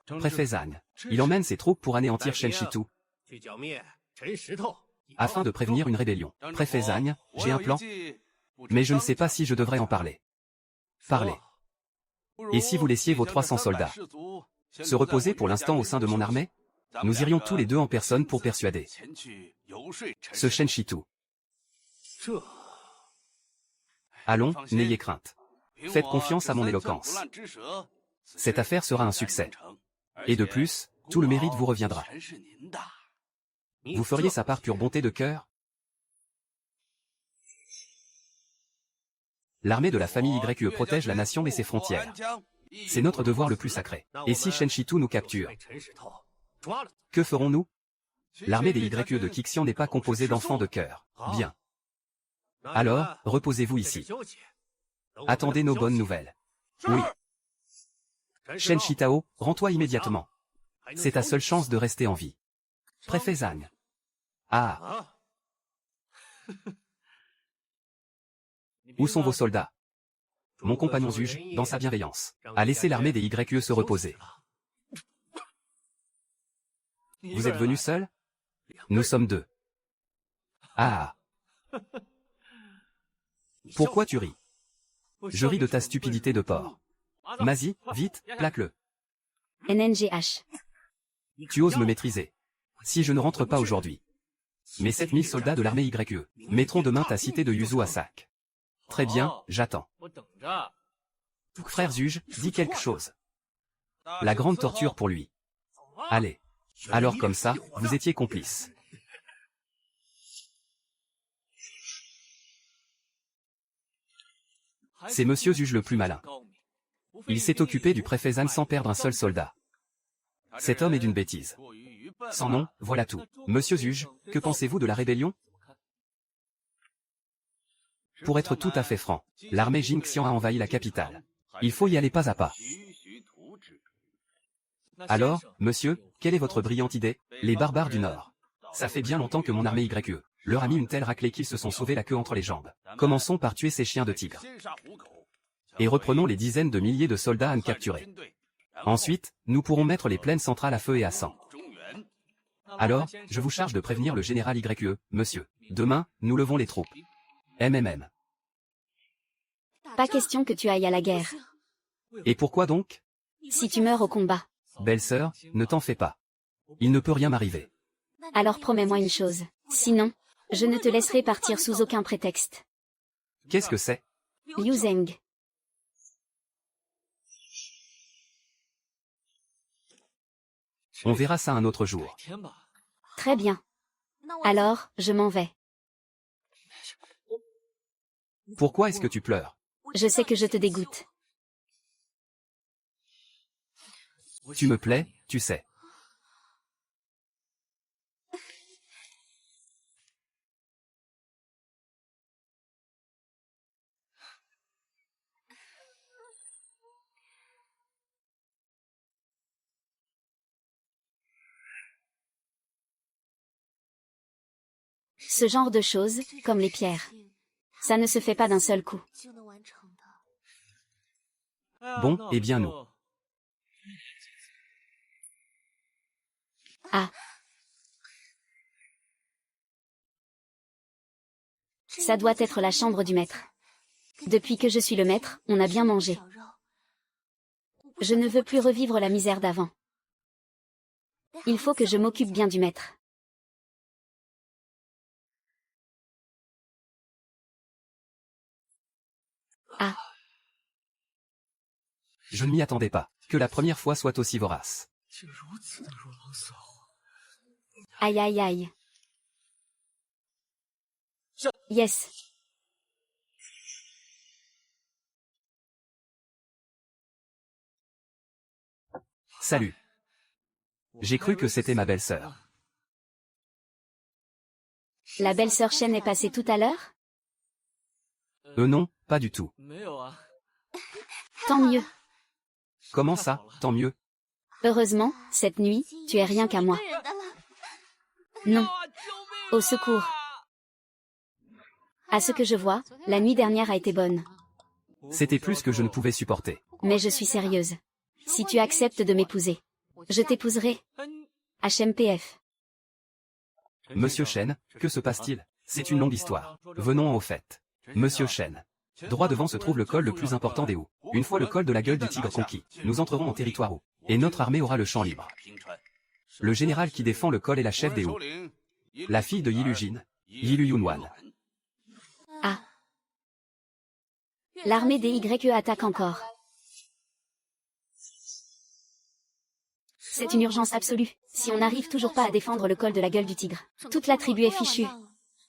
Préfet Zhang, il emmène ses troupes pour anéantir Shen Shitu, afin de prévenir une rébellion. Préfet Zhang, j'ai un plan, mais je ne sais pas si je devrais en parler. Parlez. Et si vous laissiez vos 300 soldats se reposer pour l'instant au sein de mon armée, nous irions tous les deux en personne pour persuader ce Shen Shitu. Allons, n'ayez crainte. Faites confiance à mon éloquence. Cette affaire sera un succès. Et de plus, tout le mérite vous reviendra. Vous feriez sa part pure bonté de cœur? L'armée de la famille YE protège la nation et ses frontières. C'est notre devoir le plus sacré. Et si Shen Shitu nous capture, que ferons-nous? L'armée des YE de Qixian n'est pas composée d'enfants de cœur. Bien. Alors, reposez-vous ici. Attendez nos bonnes nouvelles. Oui. Shen Shitao, rends-toi immédiatement. C'est ta seule chance de rester en vie. Préfet Zhang. Ah. Où sont vos soldats? Mon compagnon Zuge, dans sa bienveillance, a laissé l'armée des YE se reposer. Vous êtes venu seul? Nous sommes 2. Ah. Pourquoi tu ris? Je ris de ta stupidité de porc. Vas-y, vite, plaque-le. NNGH. Tu oses me maîtriser. Si je ne rentre pas aujourd'hui, mes 7000 soldats de l'armée YE mettront demain ta cité de Yuzu à sac. Très bien, j'attends. Frère Zuge, dis quelque chose. La grande torture pour lui. Allez. Alors comme ça, vous étiez complices. C'est Monsieur Zuge le plus malin. Il s'est occupé du préfet Zhang sans perdre un seul soldat. Cet homme est d'une bêtise. Sans nom, voilà tout. Monsieur Zuge, que pensez-vous de la rébellion? Pour être tout à fait franc, l'armée Jingxian a envahi la capitale. Il faut y aller pas à pas. Alors, monsieur, quelle est votre brillante idée? Les barbares du Nord. Ça fait bien longtemps que mon armée YE leur a mis une telle raclée qu'ils se sont sauvés la queue entre les jambes. Commençons par tuer ces chiens de tigre. Et reprenons les dizaines de milliers de soldats à nous capturer. Ensuite, nous pourrons mettre les plaines centrales à feu et à sang. Alors, je vous charge de prévenir le général YE, monsieur. Demain, nous levons les troupes. MMM. Pas question que tu ailles à la guerre. Et pourquoi donc? Si tu meurs au combat. Belle-sœur, ne t'en fais pas. Il ne peut rien m'arriver. Alors promets-moi une chose. Sinon, je ne te laisserai partir sous aucun prétexte. Qu'est-ce que c'est? Liu Zheng. On verra ça un autre jour. Très bien. Alors, je m'en vais. Pourquoi est-ce que tu pleures? Je sais que je te dégoûte. Tu me plais, tu sais. Ce genre de choses, comme les pierres. Ça ne se fait pas d'un seul coup. Bon, eh bien non. Ah. Ça doit être la chambre du maître. Depuis que je suis le maître, on a bien mangé. Je ne veux plus revivre la misère d'avant. Il faut que je m'occupe bien du maître. Ah. Je ne m'y attendais pas, que la première fois soit aussi vorace. Aïe aïe aïe. Yes. Salut. J'ai cru que c'était ma belle-sœur. La belle-sœur Shen est passée tout à l'heure? Non, pas du tout. Tant mieux. Comment ça, tant mieux? Heureusement, cette nuit, tu es rien qu'à moi. Non. Au secours. À ce que je vois, la nuit dernière a été bonne. C'était plus que je ne pouvais supporter. Mais je suis sérieuse. Si tu acceptes de m'épouser, je t'épouserai. HMPF. Monsieur Shen, que se passe-t-il? C'est une longue histoire. Venons au fait. Monsieur Shen. Droit devant se trouve le col le plus important des Wu. Une fois le col de la gueule du tigre conquis, nous entrerons en territoire Wu. Et notre armée aura le champ libre. Le général qui défend le col est la chef des Wu. La fille de Yilu Jin, Yilu Yunwan. Ah. L'armée des YE attaque encore. C'est une urgence absolue. Si on n'arrive toujours pas à défendre le col de la gueule du tigre, toute la tribu est fichue.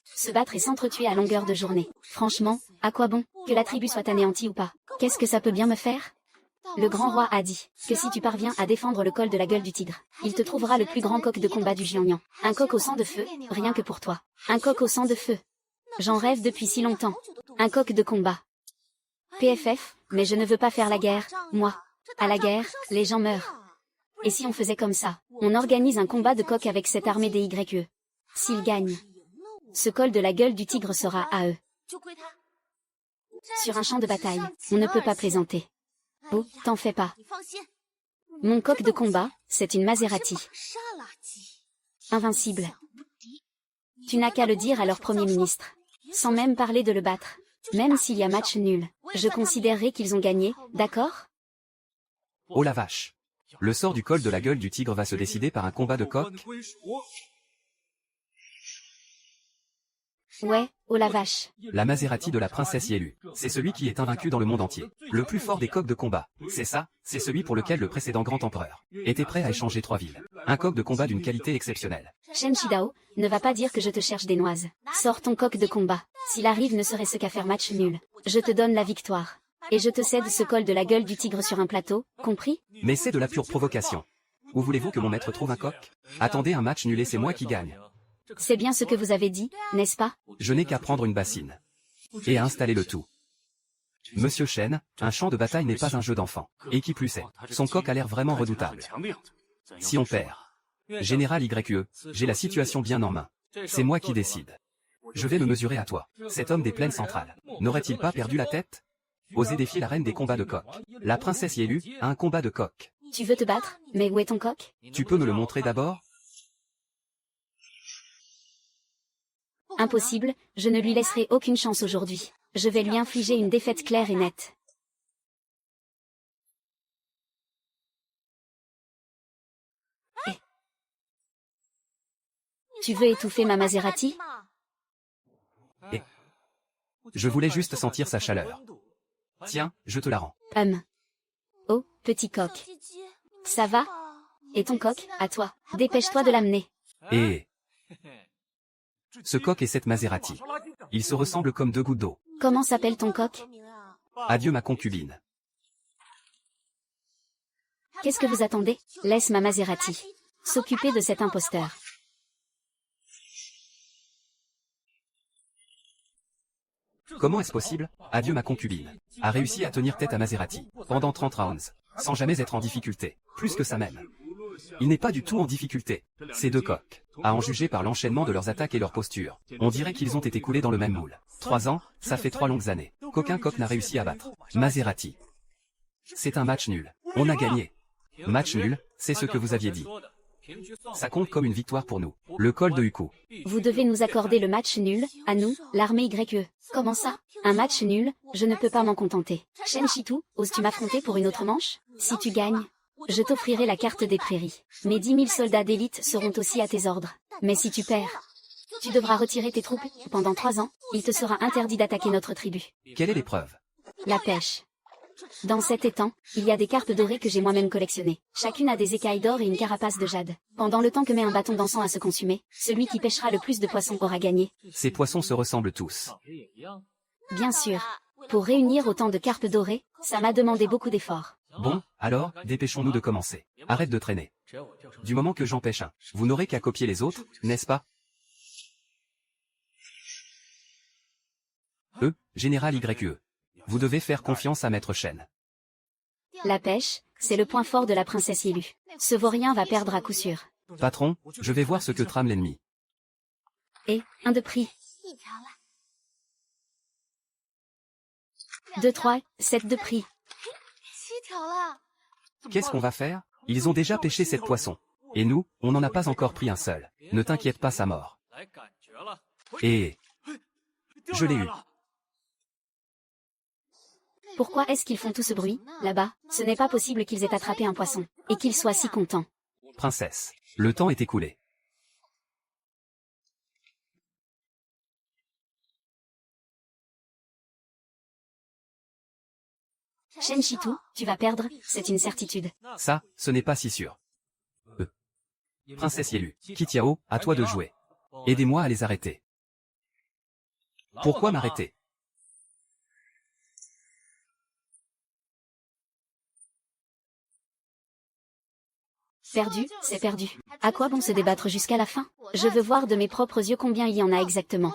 Se battre et s'entretuer à longueur de journée. Franchement, à quoi bon, que la tribu soit anéantie ou pas? Qu'est-ce que ça peut bien me faire? Le grand roi a dit que si tu parviens à défendre le col de la gueule du tigre, il te trouvera le plus grand coq de combat du Jiangnan. Un coq au sang de feu, rien que pour toi. Un coq au sang de feu. J'en rêve depuis si longtemps. Un coq de combat. PFF, mais je ne veux pas faire la guerre, moi. À la guerre, les gens meurent. Et si on faisait comme ça, on organise un combat de coq avec cette armée des YE. S'ils gagnent, ce col de la gueule du tigre sera à eux. Sur un champ de bataille, on ne peut pas plaisanter. Oh, t'en fais pas. Mon coq de combat, c'est une Maserati. Invincible. Tu n'as qu'à le dire à leur premier ministre. Sans même parler de le battre. Même s'il y a match nul, je considérerai qu'ils ont gagné, d'accord? Oh la vache. Le sort du col de la gueule du tigre va se décider par un combat de coq? Ouais, oh la vache. La Maserati de la princesse Yelu. C'est celui qui est invaincu dans le monde entier. Le plus fort des coqs de combat. C'est ça, c'est celui pour lequel le précédent grand empereur était prêt à échanger 3 villes. Un coq de combat d'une qualité exceptionnelle. Shen Shidao, ne va pas dire que je te cherche des noises. Sors ton coq de combat. S'il arrive ne serait-ce qu'à faire match nul. Je te donne la victoire. Et je te cède ce col de la gueule du tigre sur un plateau, compris? Mais c'est de la pure provocation. Où voulez-vous que mon maître trouve un coq? Attendez un match nul et c'est moi qui gagne. C'est bien ce que vous avez dit, n'est-ce pas? Je n'ai qu'à prendre une bassine. Et à installer le tout. Monsieur Shen, un champ de bataille n'est pas un jeu d'enfant. Et qui plus est, son coq a l'air vraiment redoutable. Si on perd, Général YE, j'ai la situation bien en main. C'est moi qui décide. Je vais me mesurer à toi. Cet homme des plaines centrales, n'aurait-il pas perdu la tête? Oser défier la reine des combats de coq. La princesse Yelu a un combat de coq. Tu veux te battre, mais où est ton coq? Tu peux me le montrer d'abord? Impossible, je ne lui laisserai aucune chance aujourd'hui. Je vais lui infliger une défaite claire et nette. Et... Tu veux étouffer ma Maserati? Et... Je voulais juste sentir sa chaleur. Tiens, je te la rends. Oh, petit coq. Ça va? Et ton coq, à toi. Dépêche-toi de l'amener. Et... Ce coq et cette Maserati. Ils se ressemblent comme 2 gouttes d'eau. Comment s'appelle ton coq? Adieu ma concubine. Qu'est-ce que vous attendez? Laisse ma Maserati s'occuper de cet imposteur. Comment est-ce possible? Adieu ma concubine. A réussi à tenir tête à Maserati, pendant 30 rounds, sans jamais être en difficulté, plus que ça même. Il n'est pas du tout en difficulté. Ces deux coqs, à en juger par l'enchaînement de leurs attaques et leur posture, on dirait qu'ils ont été coulés dans le même moule. 3 ans, ça fait 3 longues années, qu'aucun coq n'a réussi à battre Maserati. C'est un match nul. On a gagné. Match nul, c'est ce que vous aviez dit. Ça compte comme une victoire pour nous. Le col de Hukou. Vous devez nous accorder le match nul, à nous, l'armée YE. Comment ça? Un match nul, je ne peux pas m'en contenter. Shen Shitou, oses-tu m'affronter pour une autre manche? Si tu gagnes, je t'offrirai la carte des prairies. Mes 10 000 soldats d'élite seront aussi à tes ordres. Mais si tu perds, tu devras retirer tes troupes. Pendant 3 ans, il te sera interdit d'attaquer notre tribu. Quelle est l'épreuve? La pêche. Dans cet étang, il y a des carpes dorées que j'ai moi-même collectionnées. Chacune a des écailles d'or et une carapace de jade. Pendant le temps que met un bâton d'encens à se consumer, celui qui pêchera le plus de poissons aura gagné. Ces poissons se ressemblent tous. Bien sûr. Pour réunir autant de carpes dorées, ça m'a demandé beaucoup d'efforts. Bon, alors, dépêchons-nous de commencer. Arrête de traîner. Du moment que j'en pêche un, vous n'aurez qu'à copier les autres, n'est-ce pas? Général YE. Vous devez faire confiance à Maître Shen. La pêche, c'est le point fort de la princesse Yelu. Ce vaurien va perdre à coup sûr. Patron, je vais voir ce que trame l'ennemi. Et, un de prix. 2, 3, 7 de prix. Qu'est-ce qu'on va faire? Ils ont déjà pêché 7 poissons. Et nous, on n'en a pas encore pris un seul. Ne t'inquiète pas, sa mort. Et... je l'ai eu. Pourquoi est-ce qu'ils font tout ce bruit, là-bas? Ce n'est pas possible qu'ils aient attrapé un poisson, et qu'ils soient si contents. Princesse, le temps est écoulé. Shen Shitou, tu vas perdre, c'est une certitude. Ça, ce n'est pas si sûr. Princesse Yelu, Kitiao, à toi de jouer. Aidez-moi à les arrêter. Pourquoi m'arrêter? Perdu, c'est perdu. À quoi bon se débattre jusqu'à la fin? Je veux voir de mes propres yeux combien il y en a exactement.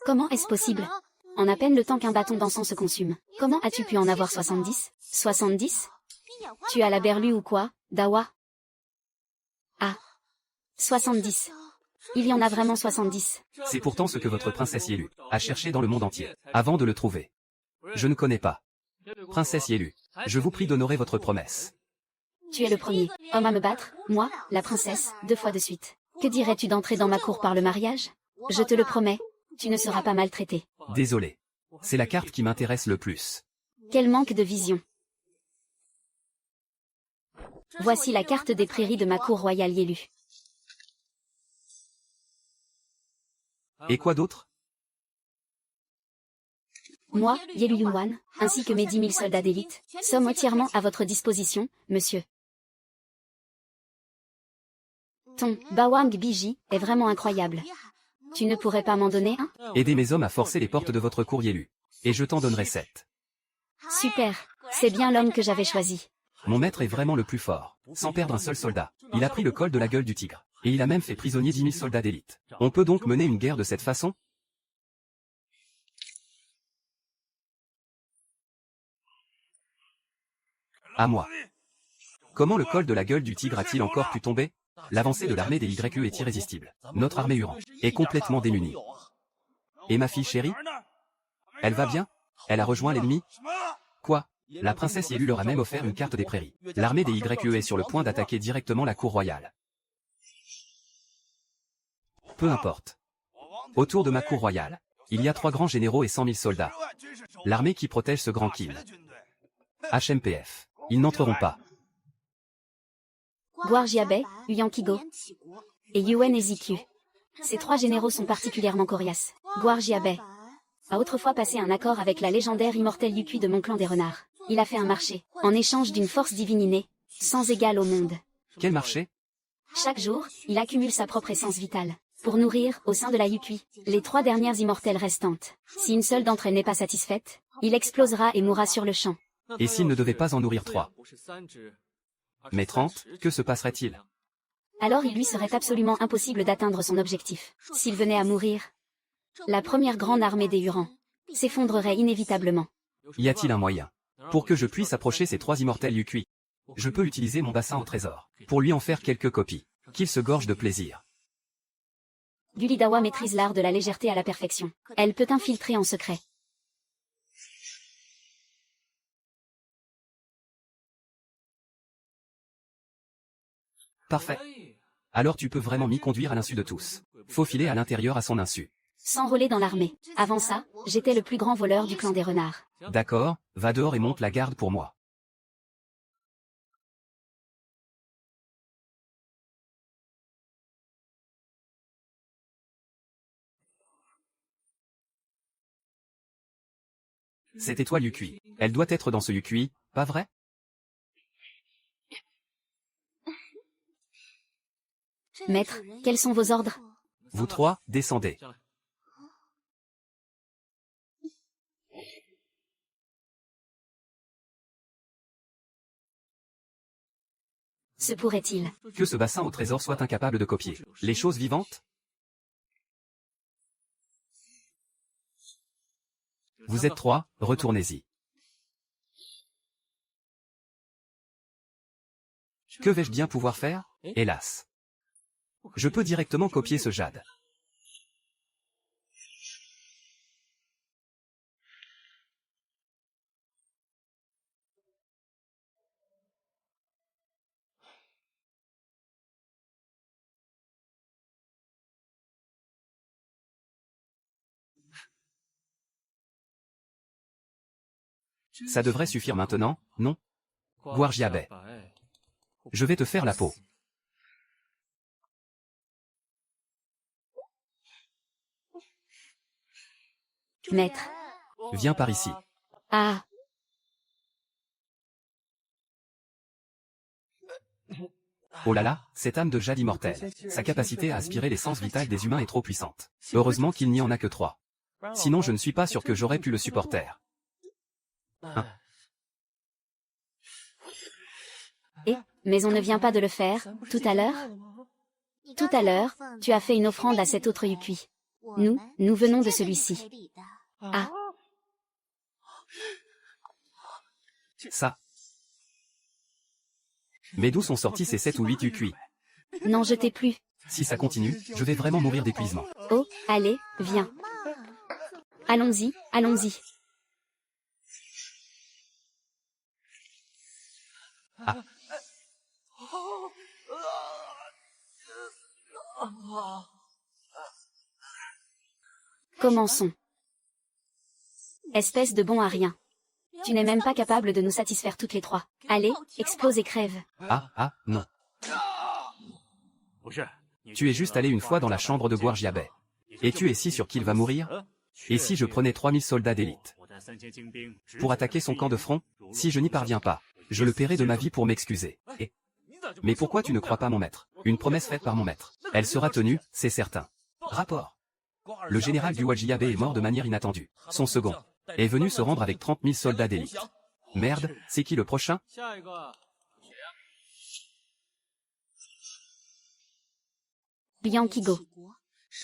Comment est-ce possible? En à peine le temps qu'un bâton d'encens se consume. Comment as-tu pu en avoir 70? 70? Tu as la berlue ou quoi, Dawa? Ah. 70. Il y en a vraiment 70. C'est pourtant ce que votre princesse Yelu a cherché dans le monde entier, avant de le trouver. Je ne connais pas. Princesse Yelu, je vous prie d'honorer votre promesse. Tu es le premier homme à me battre, moi, la princesse, 2 fois de suite. Que dirais-tu d'entrer dans ma cour par le mariage? Je te le promets, tu ne seras pas maltraité. Désolé. C'est la carte qui m'intéresse le plus. Quel manque de vision. Voici la carte des prairies de ma cour royale Yelu. Et quoi d'autre? Moi, Yelu Yunwan, ainsi que mes 10 000 soldats d'élite, sommes entièrement à votre disposition, monsieur. Ton Bawang Biji est vraiment incroyable. Tu ne pourrais pas m'en donner un? Aidez mes hommes à forcer les portes de votre cour Yelu. Et je t'en donnerai 7. Super, c'est bien l'homme que j'avais choisi. Mon maître est vraiment le plus fort, sans perdre un seul soldat. Il a pris le col de la gueule du tigre. Et il a même fait prisonnier 10 000 soldats d'élite. On peut donc mener une guerre de cette façon? À moi. Comment le col de la gueule du tigre a-t-il encore pu tomber? L'avancée de l'armée des YE est irrésistible. Notre armée Huron est complètement démunie. Et ma fille chérie? Elle va bien? Elle a rejoint l'ennemi? Quoi? La princesse Yelu leur a même offert une carte des prairies. L'armée des YE est sur le point d'attaquer directement la cour royale. Peu importe. Autour de ma cour royale, il y a 3 grands généraux et 100 000 soldats. L'armée qui protège ce grand Kim. HMPF. Ils n'entreront pas. Guarjiabe, Uyankigo et Yuen Eziku. Ces 3 généraux sont particulièrement coriaces. Guarjiabe a autrefois passé un accord avec la légendaire immortelle Yukui de mon clan des renards. Il a fait un marché, en échange d'une force divine innée, sans égale au monde. Quel marché? Chaque jour, il accumule sa propre essence vitale, pour nourrir, au sein de la Yukui, les 3 dernières immortelles restantes. Si une seule d'entre elles n'est pas satisfaite, il explosera et mourra sur le champ. Et s'il ne devait pas en nourrir 3? Mais 30, que se passerait-il? Alors il lui serait absolument impossible d'atteindre son objectif. S'il venait à mourir, la première grande armée des Hurons s'effondrerait inévitablement. Y a-t-il un moyen pour que je puisse approcher ces trois immortels Yukui? Je peux utiliser mon bassin au trésor pour lui en faire quelques copies, qu'il se gorge de plaisir. Gullidawa maîtrise l'art de la légèreté à la perfection. Elle peut infiltrer en secret. Parfait. Alors tu peux vraiment m'y conduire à l'insu de tous. Faufiler à l'intérieur à son insu. S'enrôler dans l'armée. Avant ça, j'étais le plus grand voleur du clan des renards. D'accord, va dehors et monte la garde pour moi. Cette étoile Yukui, elle doit être dans ce Yukui, pas vrai? Maître, quels sont vos ordres? Vous trois, descendez. Se pourrait-il Que ce bassin au trésor soit incapable de copier les choses vivantes? Vous êtes trois, retournez-y. Que vais-je bien pouvoir faire? Hélas. Je peux directement copier ce jade. Ça devrait suffire maintenant, non? Guarjiabet. Je vais te faire la peau. Maître. Viens par ici. Ah. Oh là là, cette âme de jade immortelle. Sa capacité à aspirer l'essence vitale des humains est trop puissante. Heureusement qu'il n'y en a que trois. Sinon je ne suis pas sûr que j'aurais pu le supporter. Hein? Mais on ne vient pas de le faire, tout à l'heure? Tout à l'heure, tu as fait une offrande à cet autre Yukui. Nous venons de celui-ci. Ah. Ça. Mais d'où sont sortis ces 7 ou 8 Yukui? N'en jetez plus. Si ça continue, je vais vraiment mourir d'épuisement. Oh, allez, viens. Allons-y, allons-y. Ah. Commençons. Espèce de bon à rien. Tu n'es même pas capable de nous satisfaire toutes les trois. Allez, explose et crève. Ah, non. Tu es juste allé une fois dans la chambre de Guarjiabet. Et tu es si sûr qu'il va mourir? Et si je prenais 3000 soldats d'élite pour attaquer son camp de front? Si je n'y parviens pas, je le paierai de ma vie pour m'excuser. Mais pourquoi tu ne crois pas mon maître? Une promesse faite par mon maître. Elle sera tenue, c'est certain. Rapport. Le général du Guarjiabet est mort de manière inattendue. Son second est venu se rendre avec 30 000 soldats d'élite. Merde, c'est qui le prochain? Yankigo.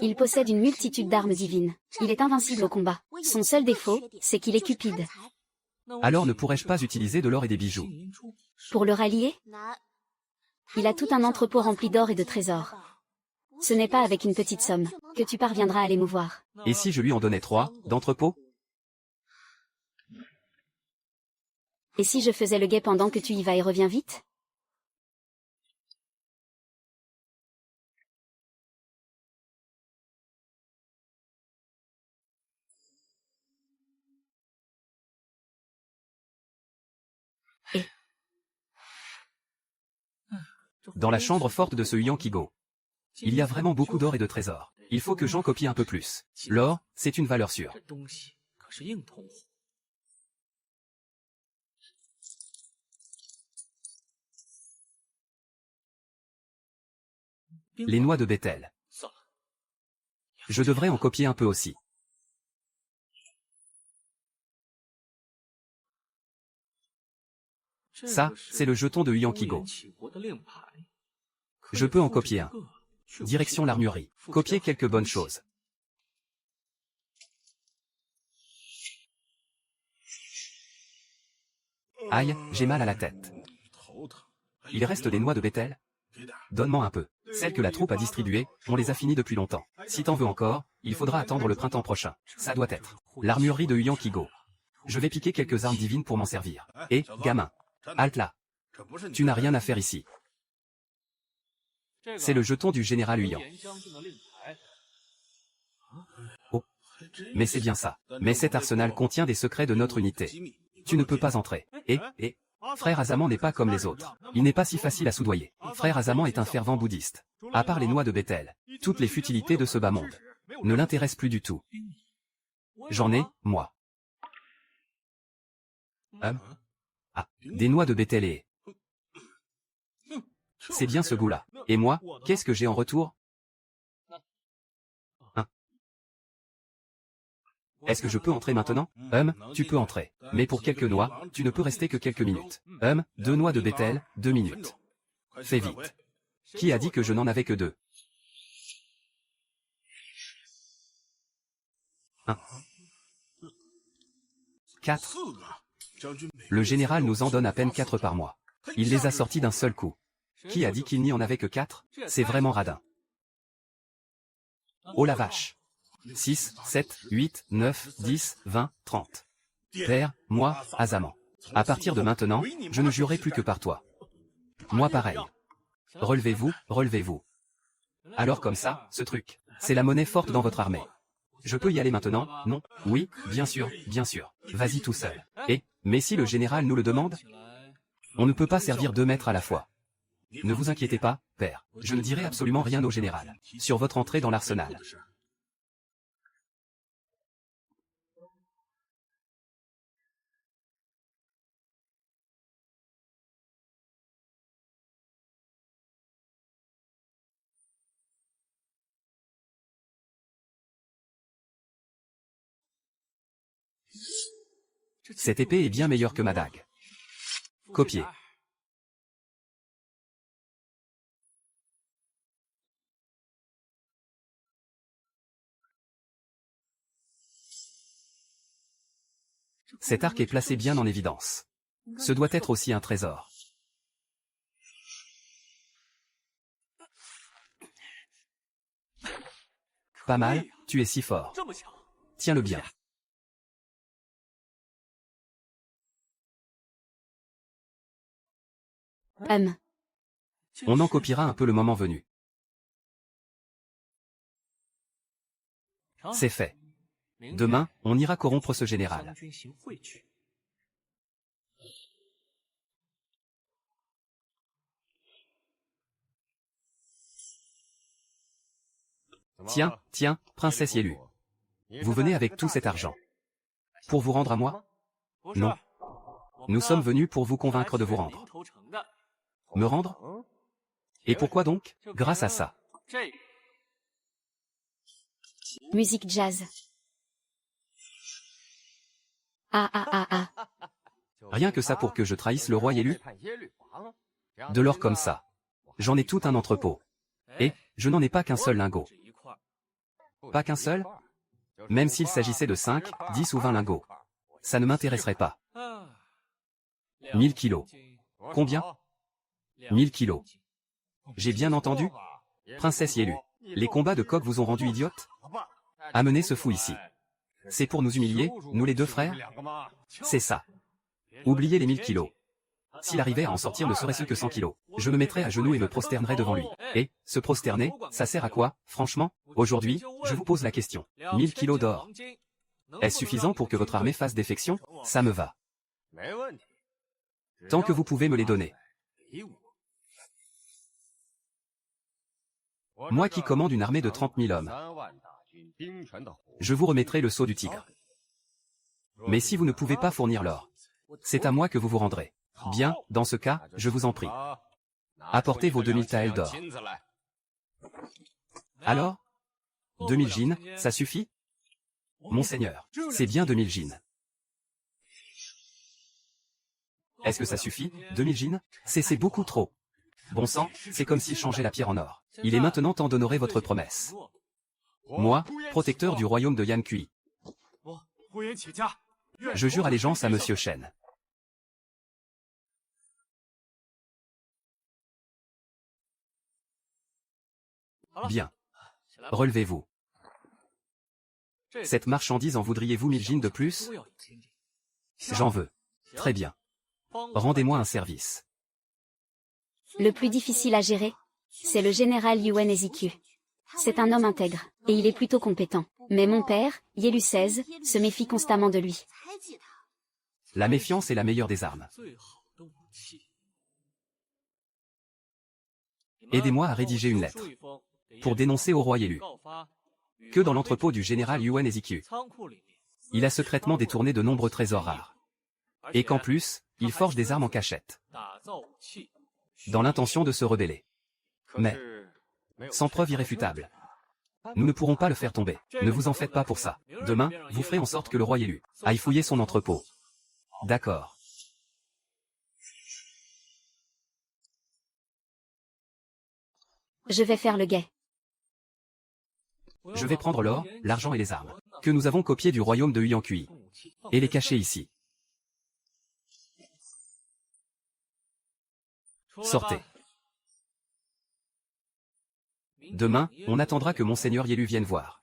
Il possède une multitude d'armes divines. Il est invincible au combat. Son seul défaut, c'est qu'il est cupide. Alors ne pourrais-je pas utiliser de l'or et des bijoux? Pour le rallier? Il a tout un entrepôt rempli d'or et de trésors. Ce n'est pas avec une petite somme que tu parviendras à l'émouvoir. Et si je lui en donnais 3, d'entrepôt? Et si je faisais le guet pendant que tu y vas et reviens vite? Dans la chambre forte de ce Yankigo, il y a vraiment beaucoup d'or et de trésors. Il faut que j'en copie un peu plus. L'or, c'est une valeur sûre. Les noix de Bethel. Je devrais en copier un peu aussi. Ça, c'est le jeton de Yankigo. Je peux en copier un. Direction l'armurerie. Copier quelques bonnes choses. Aïe, j'ai mal à la tête. Il reste des noix de Bethel? Donne-moi un peu. Celles que la troupe a distribuées, on les a finies depuis longtemps. Si t'en veux encore, il faudra attendre le printemps prochain. Ça doit être l'armurerie de Huyan Kigo. Je vais piquer quelques armes divines pour m'en servir. Et, gamin, halte là. Tu n'as rien à faire ici. C'est le jeton du général Huyan. Oh, mais c'est bien ça. Mais cet arsenal contient des secrets de notre unité. Tu ne peux pas entrer. Et, Frère Azaman n'est pas comme les autres. Il n'est pas si facile à soudoyer. Frère Azaman est un fervent bouddhiste. À part les noix de Bethel, toutes les futilités de ce bas monde ne l'intéressent plus du tout. J'en ai, moi. Des noix de Bethel et... C'est bien ce goût-là. Et moi, qu'est-ce que j'ai en retour? Est-ce que je peux entrer maintenant? Tu peux entrer. Mais pour quelques noix, tu ne peux rester que quelques minutes. 2 noix de Bethel, 2 minutes. Fais vite. Qui a dit que je n'en avais que 2? 4. Le général nous en donne à peine 4 par mois. Il les a sortis d'un seul coup. Qui a dit qu'il n'y en avait que 4? C'est vraiment radin. Oh la vache. 6, 7, 8, 9, 10, 20, 30. Père, moi, Azaman. À partir de maintenant, je ne jurerai plus que par toi. Moi pareil. Relevez-vous, relevez-vous. Alors comme ça, ce truc, c'est la monnaie forte dans votre armée. Je peux y aller maintenant? Non? Oui, bien sûr, bien sûr. Vas-y tout seul. Mais si le général nous le demande? On ne peut pas servir 2 maîtres à la fois. Ne vous inquiétez pas, père. Je ne dirai absolument rien au général sur votre entrée dans l'arsenal. Cette épée est bien meilleure que ma dague. Copier. Cet arc est placé bien en évidence. Ce doit être aussi un trésor. Pas mal, tu es si fort. Tiens-le bien. On en copiera un peu le moment venu. C'est fait. Demain, on ira corrompre ce général. Tiens, princesse Yelu. Vous venez avec tout cet argent. Pour vous rendre à moi? Non. Nous sommes venus pour vous convaincre de vous rendre. Me rendre? Et pourquoi donc? Grâce à ça. Musique jazz. Rien que ça pour que je trahisse le roi Yelu? De l'or comme ça. J'en ai tout un entrepôt. Et, je n'en ai pas qu'un seul lingot. Pas qu'un seul? Même s'il s'agissait de 5, 10 ou 20 lingots. Ça ne m'intéresserait pas. 1000 kilos. Combien? 1000 kilos. J'ai bien entendu? Princesse Yelu, les combats de coq vous ont rendu idiote? Amenez ce fou ici. C'est pour nous humilier, nous les 2 frères? C'est ça. Oubliez les 1000 kilos. S'il arrivait à en sortir ne serait-ce que 100 kilos, je me mettrais à genoux et me prosternerais devant lui. Et, se prosterner, ça sert à quoi, franchement? Aujourd'hui, je vous pose la question. 1000 kilos d'or. Est-ce suffisant pour que votre armée fasse défection? Ça me va. Tant que vous pouvez me les donner. Moi qui commande une armée de 30 000 hommes. Je vous remettrai le sceau du tigre. Mais si vous ne pouvez pas fournir l'or, c'est à moi que vous vous rendrez. Bien, dans ce cas, je vous en prie. Apportez vos 2000 taels d'or. Alors? 2000 gines, ça suffit? Monseigneur, c'est bien 2000 gines. Est-ce que ça suffit, 2000 gines? C'est beaucoup trop. Bon sang, c'est comme si je changeais la pierre en or. Il est maintenant temps d'honorer votre promesse. Moi, protecteur du royaume de Yan Kui. Je jure allégeance à Monsieur Shen. Bien. Relevez-vous. Cette marchandise en voudriez-vous 1000 jeans de plus? J'en veux. Très bien. Rendez-moi un service. Le plus difficile à gérer, c'est le général Yuan Eziku. C'est un homme intègre, et il est plutôt compétent. Mais mon père, Yelu XVI, se méfie constamment de lui. La méfiance est la meilleure des armes. Aidez-moi à rédiger une lettre pour dénoncer au roi Yelu que dans l'entrepôt du général Yuan Eziku, il a secrètement détourné de nombreux trésors rares. Et qu'en plus, il forge des armes en cachette, dans l'intention de se rebeller. Mais, sans preuve irréfutable, nous ne pourrons pas le faire tomber. Ne vous en faites pas pour ça. Demain, vous ferez en sorte que le roi Yelu aille fouiller son entrepôt. D'accord. Je vais faire le guet. Je vais prendre l'or, l'argent et les armes, que nous avons copiés du royaume de Huyankui, et les cacher ici. Sortez. Demain, on attendra que Monseigneur Yelu vienne voir.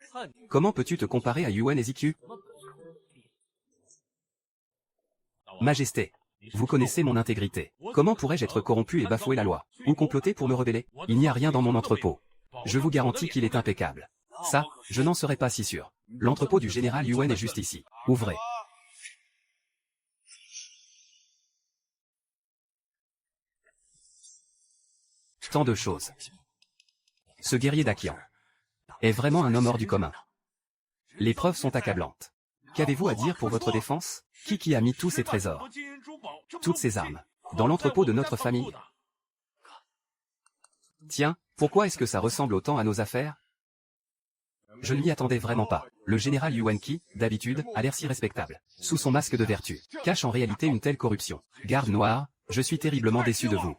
Comment peux-tu te comparer à Yuan Eziku? Majesté, vous connaissez mon intégrité. Comment pourrais-je être corrompu et bafouer la loi, ou comploter pour me rebeller? Il n'y a rien dans mon entrepôt. Je vous garantis qu'il est impeccable. Ça, je n'en serais pas si sûr. L'entrepôt du général Yuan est juste ici. Ouvrez. Tant de choses. Ce guerrier d'Akian est vraiment un homme hors du commun. Les preuves sont accablantes. Qu'avez-vous à dire pour votre défense? Qui a mis tous ces trésors, toutes ces armes, dans l'entrepôt de notre famille? Tiens, pourquoi est-ce que ça ressemble autant à nos affaires? Je ne m'y attendais vraiment pas. Le général Yuan qui, d'habitude, a l'air si respectable, sous son masque de vertu, cache en réalité une telle corruption. Garde noire, je suis terriblement déçu de vous.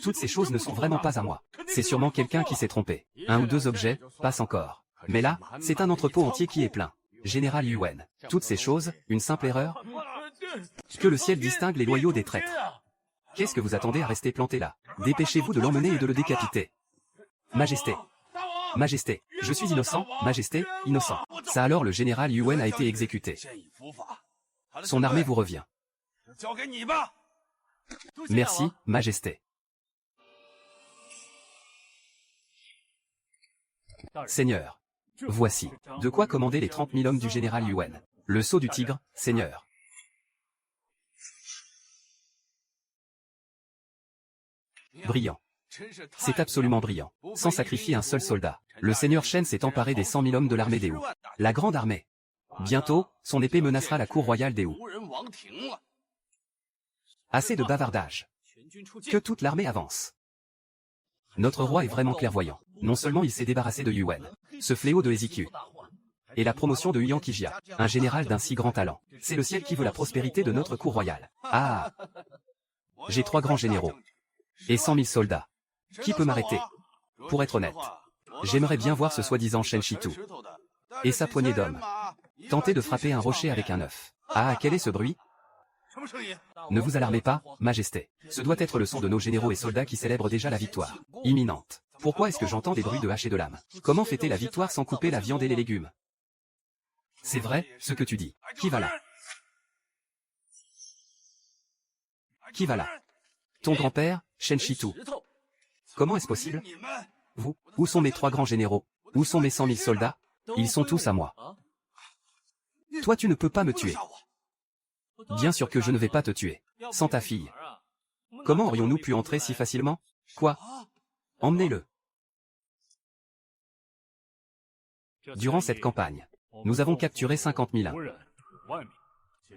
Toutes ces choses ne sont vraiment pas à moi. C'est sûrement quelqu'un qui s'est trompé. Un ou deux objets, passe encore. Mais là, c'est un entrepôt entier qui est plein. Général Yuan, toutes ces choses, une simple erreur? Que le ciel distingue les loyaux des traîtres. Qu'est-ce que vous attendez à rester planté là? Dépêchez-vous de l'emmener et de le décapiter. Majesté. Majesté, je suis innocent, Majesté, innocent. Ça alors le général Yuan a été exécuté. Son armée vous revient. Merci, Majesté. Seigneur. Voici. De quoi commander les 30 000 hommes du général Yuan. Le sceau du tigre, Seigneur. Brillant. C'est absolument brillant. Sans sacrifier un seul soldat. Le seigneur Shen s'est emparé des 100 000 hommes de l'armée des Wu. La grande armée. Bientôt, son épée menacera la cour royale des Wu. Assez de bavardage. Que toute l'armée avance. Notre roi est vraiment clairvoyant. Non seulement il s'est débarrassé de Yuan, ce fléau de Eziku, et la promotion de Huyan Kijia, un général d'un si grand talent. C'est le ciel qui veut la prospérité de notre cour royale. Ah! J'ai 3 grands généraux. Et 100 000 soldats. Qui peut m'arrêter? Pour être honnête, j'aimerais bien voir ce soi-disant Shen Shitu et sa poignée d'hommes tenter de frapper un rocher avec un œuf. Ah, quel est ce bruit? Ne vous alarmez pas, Majesté. Ce doit être le son de nos généraux et soldats qui célèbrent déjà la victoire imminente. Pourquoi est-ce que j'entends des bruits de hache et de lame? Comment fêter la victoire sans couper la viande et les légumes? C'est vrai, ce que tu dis. Qui va là? Qui va là? Ton grand-père, Shen Shitu. Comment est-ce possible? Vous, où sont mes 3 grands généraux? Où sont mes 100 000 soldats? Ils sont tous à moi. Toi tu ne peux pas me tuer. Bien sûr que je ne vais pas te tuer. Sans ta fille. Comment aurions-nous pu entrer si facilement? Quoi? Emmenez-le. Durant cette campagne, nous avons capturé 50 000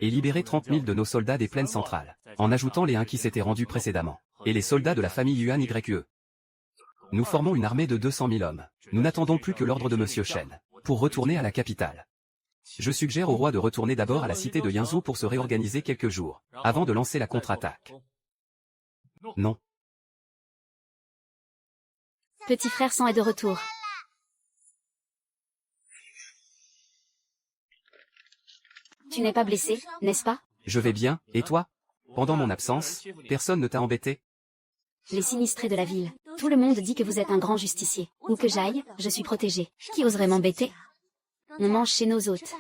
et libéré 30 000 de nos soldats des plaines centrales, en ajoutant les 1 qui s'étaient rendus précédemment, et les soldats de la famille Yuan YE. Nous formons une armée de 200 000 hommes. Nous n'attendons plus que l'ordre de Monsieur Shen, pour retourner à la capitale. Je suggère au roi de retourner d'abord à la cité de Yanzhou pour se réorganiser quelques jours, avant de lancer la contre-attaque. Non. Petit frère Sang est de retour. Tu n'es pas blessé, n'est-ce pas? Je vais bien, et toi? Pendant mon absence, personne ne t'a embêté? Les sinistrés de la ville, Tout le monde dit que vous êtes un grand justicier. Où que j'aille, je suis protégé. Qui oserait m'embêter? On mange chez nos hôtes.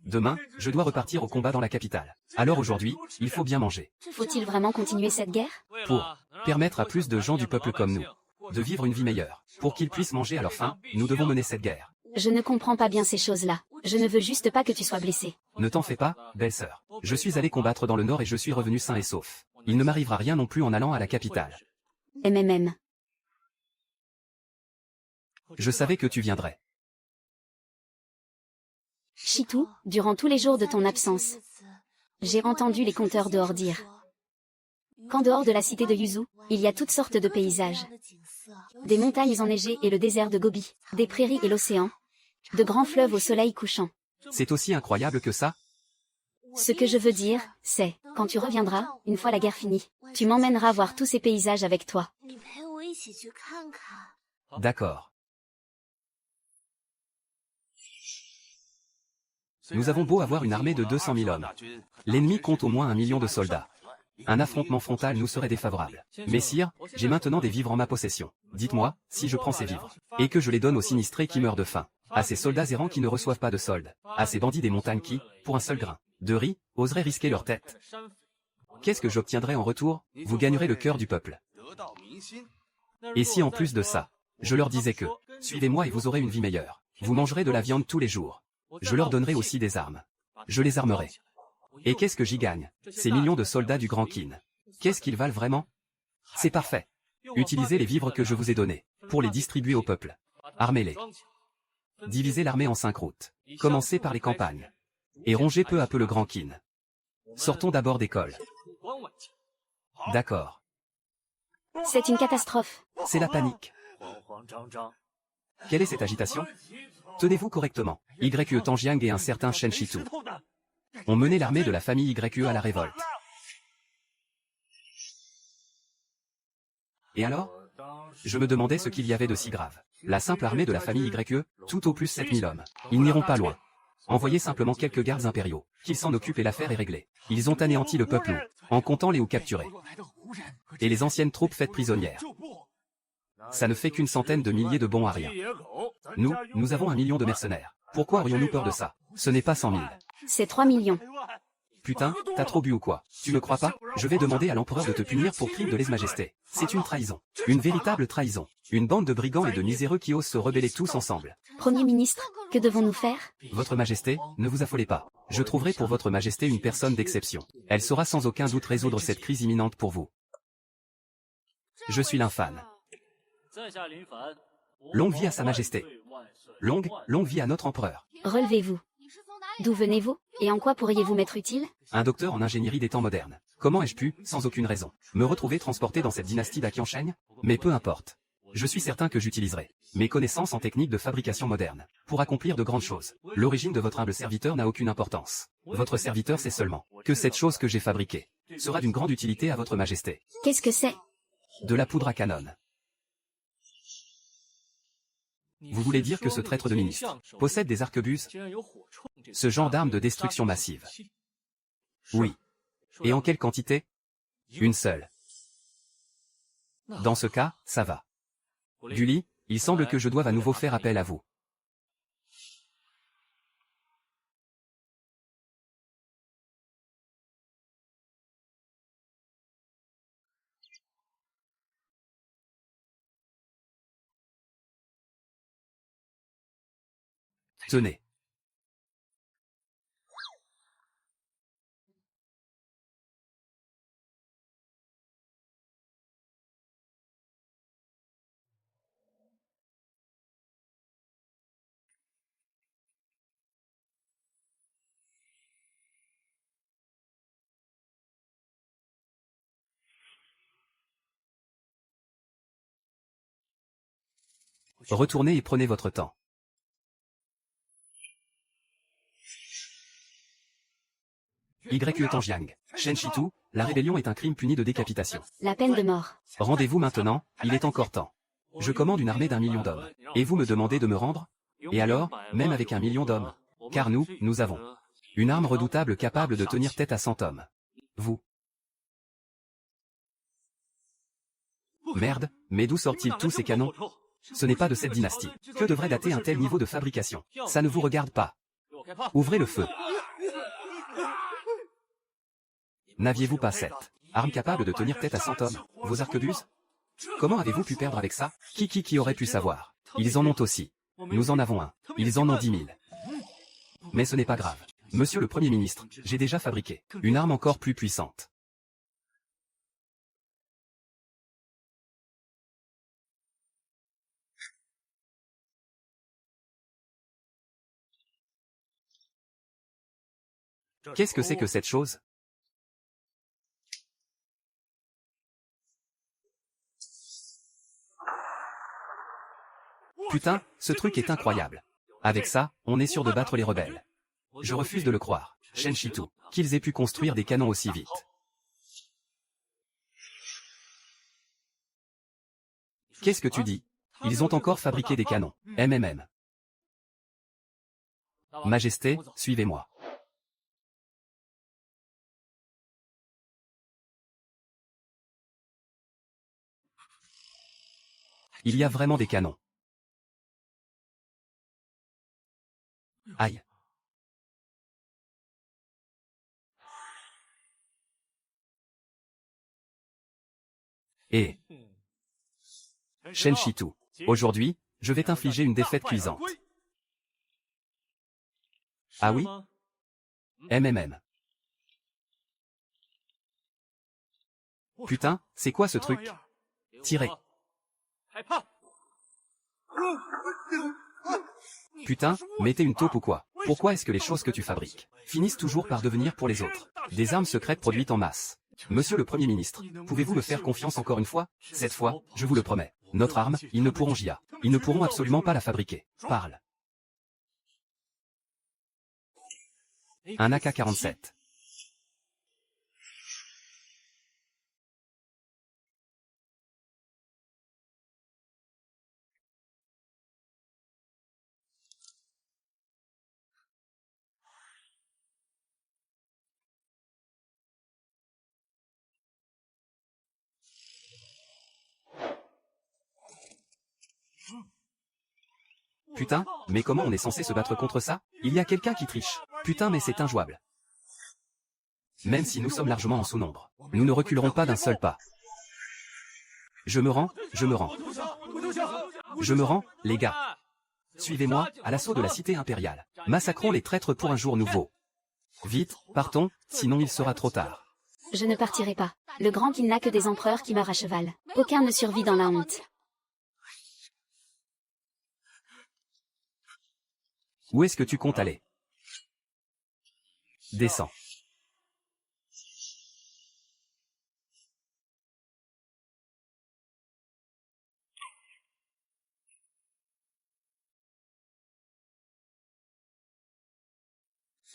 Demain, je dois repartir au combat dans la capitale. Alors aujourd'hui, il faut bien manger. Faut-il vraiment continuer cette guerre? Pour permettre à plus de gens du peuple comme nous de vivre une vie meilleure. Pour qu'ils puissent manger à leur faim, nous devons mener cette guerre. Je ne comprends pas bien ces choses-là. Je ne veux juste pas que tu sois blessé. Ne t'en fais pas, belle-sœur. Je suis allé combattre dans le nord et je suis revenu sain et sauf. Il ne m'arrivera rien non plus en allant à la capitale. MMM. Je savais que tu viendrais. Chitou, durant tous les jours de ton absence, j'ai entendu les conteurs dehors dire qu'en dehors de la cité de Yuzu, il y a toutes sortes de paysages. Des montagnes enneigées et le désert de Gobi, des prairies et l'océan, de grands fleuves au soleil couchant. C'est aussi incroyable que ça? Ce que je veux dire, c'est, quand tu reviendras, une fois la guerre finie, tu m'emmèneras voir tous ces paysages avec toi. D'accord. Nous avons beau avoir une armée de 200 000 hommes. L'ennemi compte au moins 1 million de soldats. Un affrontement frontal nous serait défavorable. Mais sire, j'ai maintenant des vivres en ma possession. Dites-moi, si je prends ces vivres, et que je les donne aux sinistrés qui meurent de faim, à ces soldats errants qui ne reçoivent pas de solde, à ces bandits des montagnes qui, pour un seul grain de riz, oseraient risquer leur tête. Qu'est-ce que j'obtiendrai en retour? Vous gagnerez le cœur du peuple. Et si en plus de ça, je leur disais que, suivez-moi et vous aurez une vie meilleure. Vous mangerez de la viande tous les jours. Je leur donnerai aussi des armes. Je les armerai. Et qu'est-ce que j'y gagne? Ces millions de soldats du Grand Qin. Qu'est-ce qu'ils valent vraiment? C'est parfait. Utilisez les vivres que je vous ai donnés, pour les distribuer au peuple. Armez-les. Divisez l'armée en 5 routes. Commencez par les campagnes. Et rongez peu à peu le Grand Qin. Sortons d'abord d'école. D'accord. C'est une catastrophe. C'est la panique. Quelle est cette agitation? Tenez-vous correctement. YE Tangjiang et un certain Shen Shitu ont mené l'armée de la famille YE à la révolte. Et alors? Je me demandais ce qu'il y avait de si grave. La simple armée de la famille YE, tout au plus 7000 hommes. Ils n'iront pas loin. Envoyez simplement quelques gardes impériaux, qu'ils s'en occupent et l'affaire est réglée. Ils ont anéanti le peuple en comptant les ou capturés. Et les anciennes troupes faites prisonnières. Ça ne fait qu'une centaine de milliers de bons à rien. Nous avons 1 million de mercenaires. Pourquoi aurions-nous peur de ça? Ce n'est pas 100 000. C'est 3 millions. Putain, t'as trop bu ou quoi? Tu me crois pas? Je vais demander à l'empereur de te punir pour crime de lèse-majesté. C'est une trahison. Une véritable trahison. Une bande de brigands et de miséreux qui osent se rebeller tous ensemble. Premier ministre, que devons-nous faire? Votre Majesté, ne vous affolez pas. Je trouverai pour votre Majesté une personne d'exception. Elle saura sans aucun doute résoudre cette crise imminente pour vous. Je suis l'infâme. Longue vie à Sa Majesté. Longue vie à notre empereur. Relevez-vous. D'où venez-vous? Et en quoi pourriez-vous m'être utile? Un docteur en ingénierie des temps modernes. Comment ai-je pu, sans aucune raison, me retrouver transporté dans cette dynastie d'Aqiansheng? Mais peu importe. Je suis certain que j'utiliserai mes connaissances en technique de fabrication moderne pour accomplir de grandes choses. L'origine de votre humble serviteur n'a aucune importance. Votre serviteur sait seulement que cette chose que j'ai fabriquée sera d'une grande utilité à votre Majesté. Qu'est-ce que c'est? De la poudre à canon. Vous voulez dire que ce traître de ministre possède des arquebuses? Ce genre d'arme de destruction massive? Oui. Et en quelle quantité? Une seule. Dans ce cas, ça va. Gulli, il semble que je doive à nouveau faire appel à vous. Tenez. Retournez et prenez votre temps. YE Tangjiang, Shen Shitu, la rébellion est un crime puni de décapitation. La peine de mort. Rendez-vous maintenant, il est encore temps. Je commande une armée d'1 million d'hommes. Et vous me demandez de me rendre? Et alors, même avec 1 million d'hommes? Car nous avons une arme redoutable capable de tenir tête à 100 hommes. Vous. Merde, mais d'où sortent-ils tous ces canons? Ce n'est pas de cette dynastie. Que devrait dater un tel niveau de fabrication? Ça ne vous regarde pas. Ouvrez le feu. N'aviez-vous pas cette arme capable de tenir tête à 100 hommes, vos arquebuses? Comment avez-vous pu perdre avec ça? Qui aurait pu savoir? Ils en ont aussi. Nous en avons un. Ils en ont 10 000. Mais ce n'est pas grave. Monsieur le Premier ministre, j'ai déjà fabriqué une arme encore plus puissante. Qu'est-ce que c'est que cette chose? Putain, ce truc est incroyable. Avec ça, on est sûr de battre les rebelles. Je refuse de le croire, Shen Shitu, qu'ils aient pu construire des canons aussi vite. Qu'est-ce que tu dis? Ils ont encore fabriqué des canons. MMM. Majesté, suivez-moi. Il y a vraiment des canons. Aïe. Et Shen Shitu, aujourd'hui, je vais t'infliger une défaite cuisante. Ah oui? MMM. Putain, c'est quoi ce truc? Tirez. Putain, mais t'es une taupe ou quoi? Pourquoi est-ce que les choses que tu fabriques finissent toujours par devenir pour les autres des armes secrètes produites en masse? Monsieur le Premier ministre, pouvez-vous me faire confiance encore une fois? Cette fois, je vous le promets. Notre arme, ils ne pourront JA. Ils ne pourront absolument pas la fabriquer. Parle. Un AK-47. Putain, mais comment on est censé se battre contre ça? Il y a quelqu'un qui triche. Putain, mais c'est injouable. Même si nous sommes largement en sous-nombre, nous ne reculerons pas d'un seul pas. Je me rends, je me rends. Je me rends, les gars. Suivez-moi, à l'assaut de la cité impériale. Massacrons les traîtres pour un jour nouveau. Vite, partons, sinon il sera trop tard. Je ne partirai pas. Le grand qu'il n'a que des empereurs qui meurent à cheval. Aucun ne survit dans la honte. Où est-ce que tu comptes aller? Descends.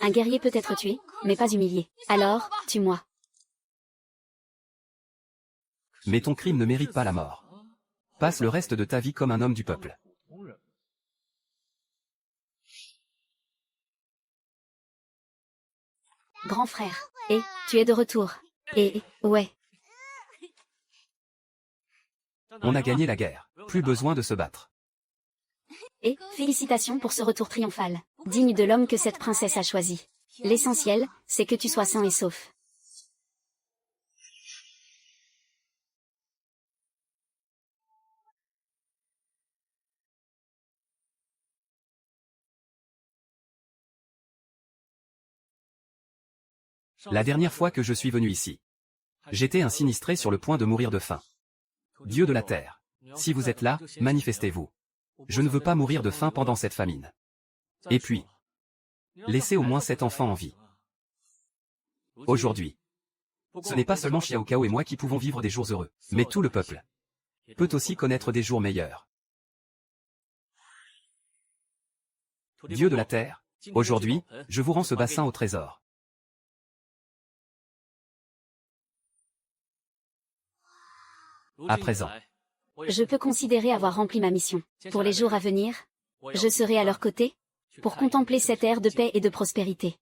Un guerrier peut être tué, mais pas humilié. Alors, tue-moi. Mais ton crime ne mérite pas la mort. Passe le reste de ta vie comme un homme du peuple. Grand frère. Et, tu es de retour. Et, ouais. On a gagné la guerre. Plus besoin de se battre. Et, félicitations pour ce retour triomphal. Digne de l'homme que cette princesse a choisi. L'essentiel, c'est que tu sois sain et sauf. La dernière fois que je suis venu ici, j'étais un sinistré sur le point de mourir de faim. Dieu de la terre, si vous êtes là, manifestez-vous. Je ne veux pas mourir de faim pendant cette famine. Et puis, laissez au moins 7 enfants en vie. Aujourd'hui, ce n'est pas seulement Xiao Cao et moi qui pouvons vivre des jours heureux, mais tout le peuple peut aussi connaître des jours meilleurs. Dieu de la terre, aujourd'hui, je vous rends ce bassin au trésor. À présent, Je peux considérer avoir rempli ma mission. Pour les jours à venir, je serai à leur côté, pour contempler cette ère de paix et de prospérité.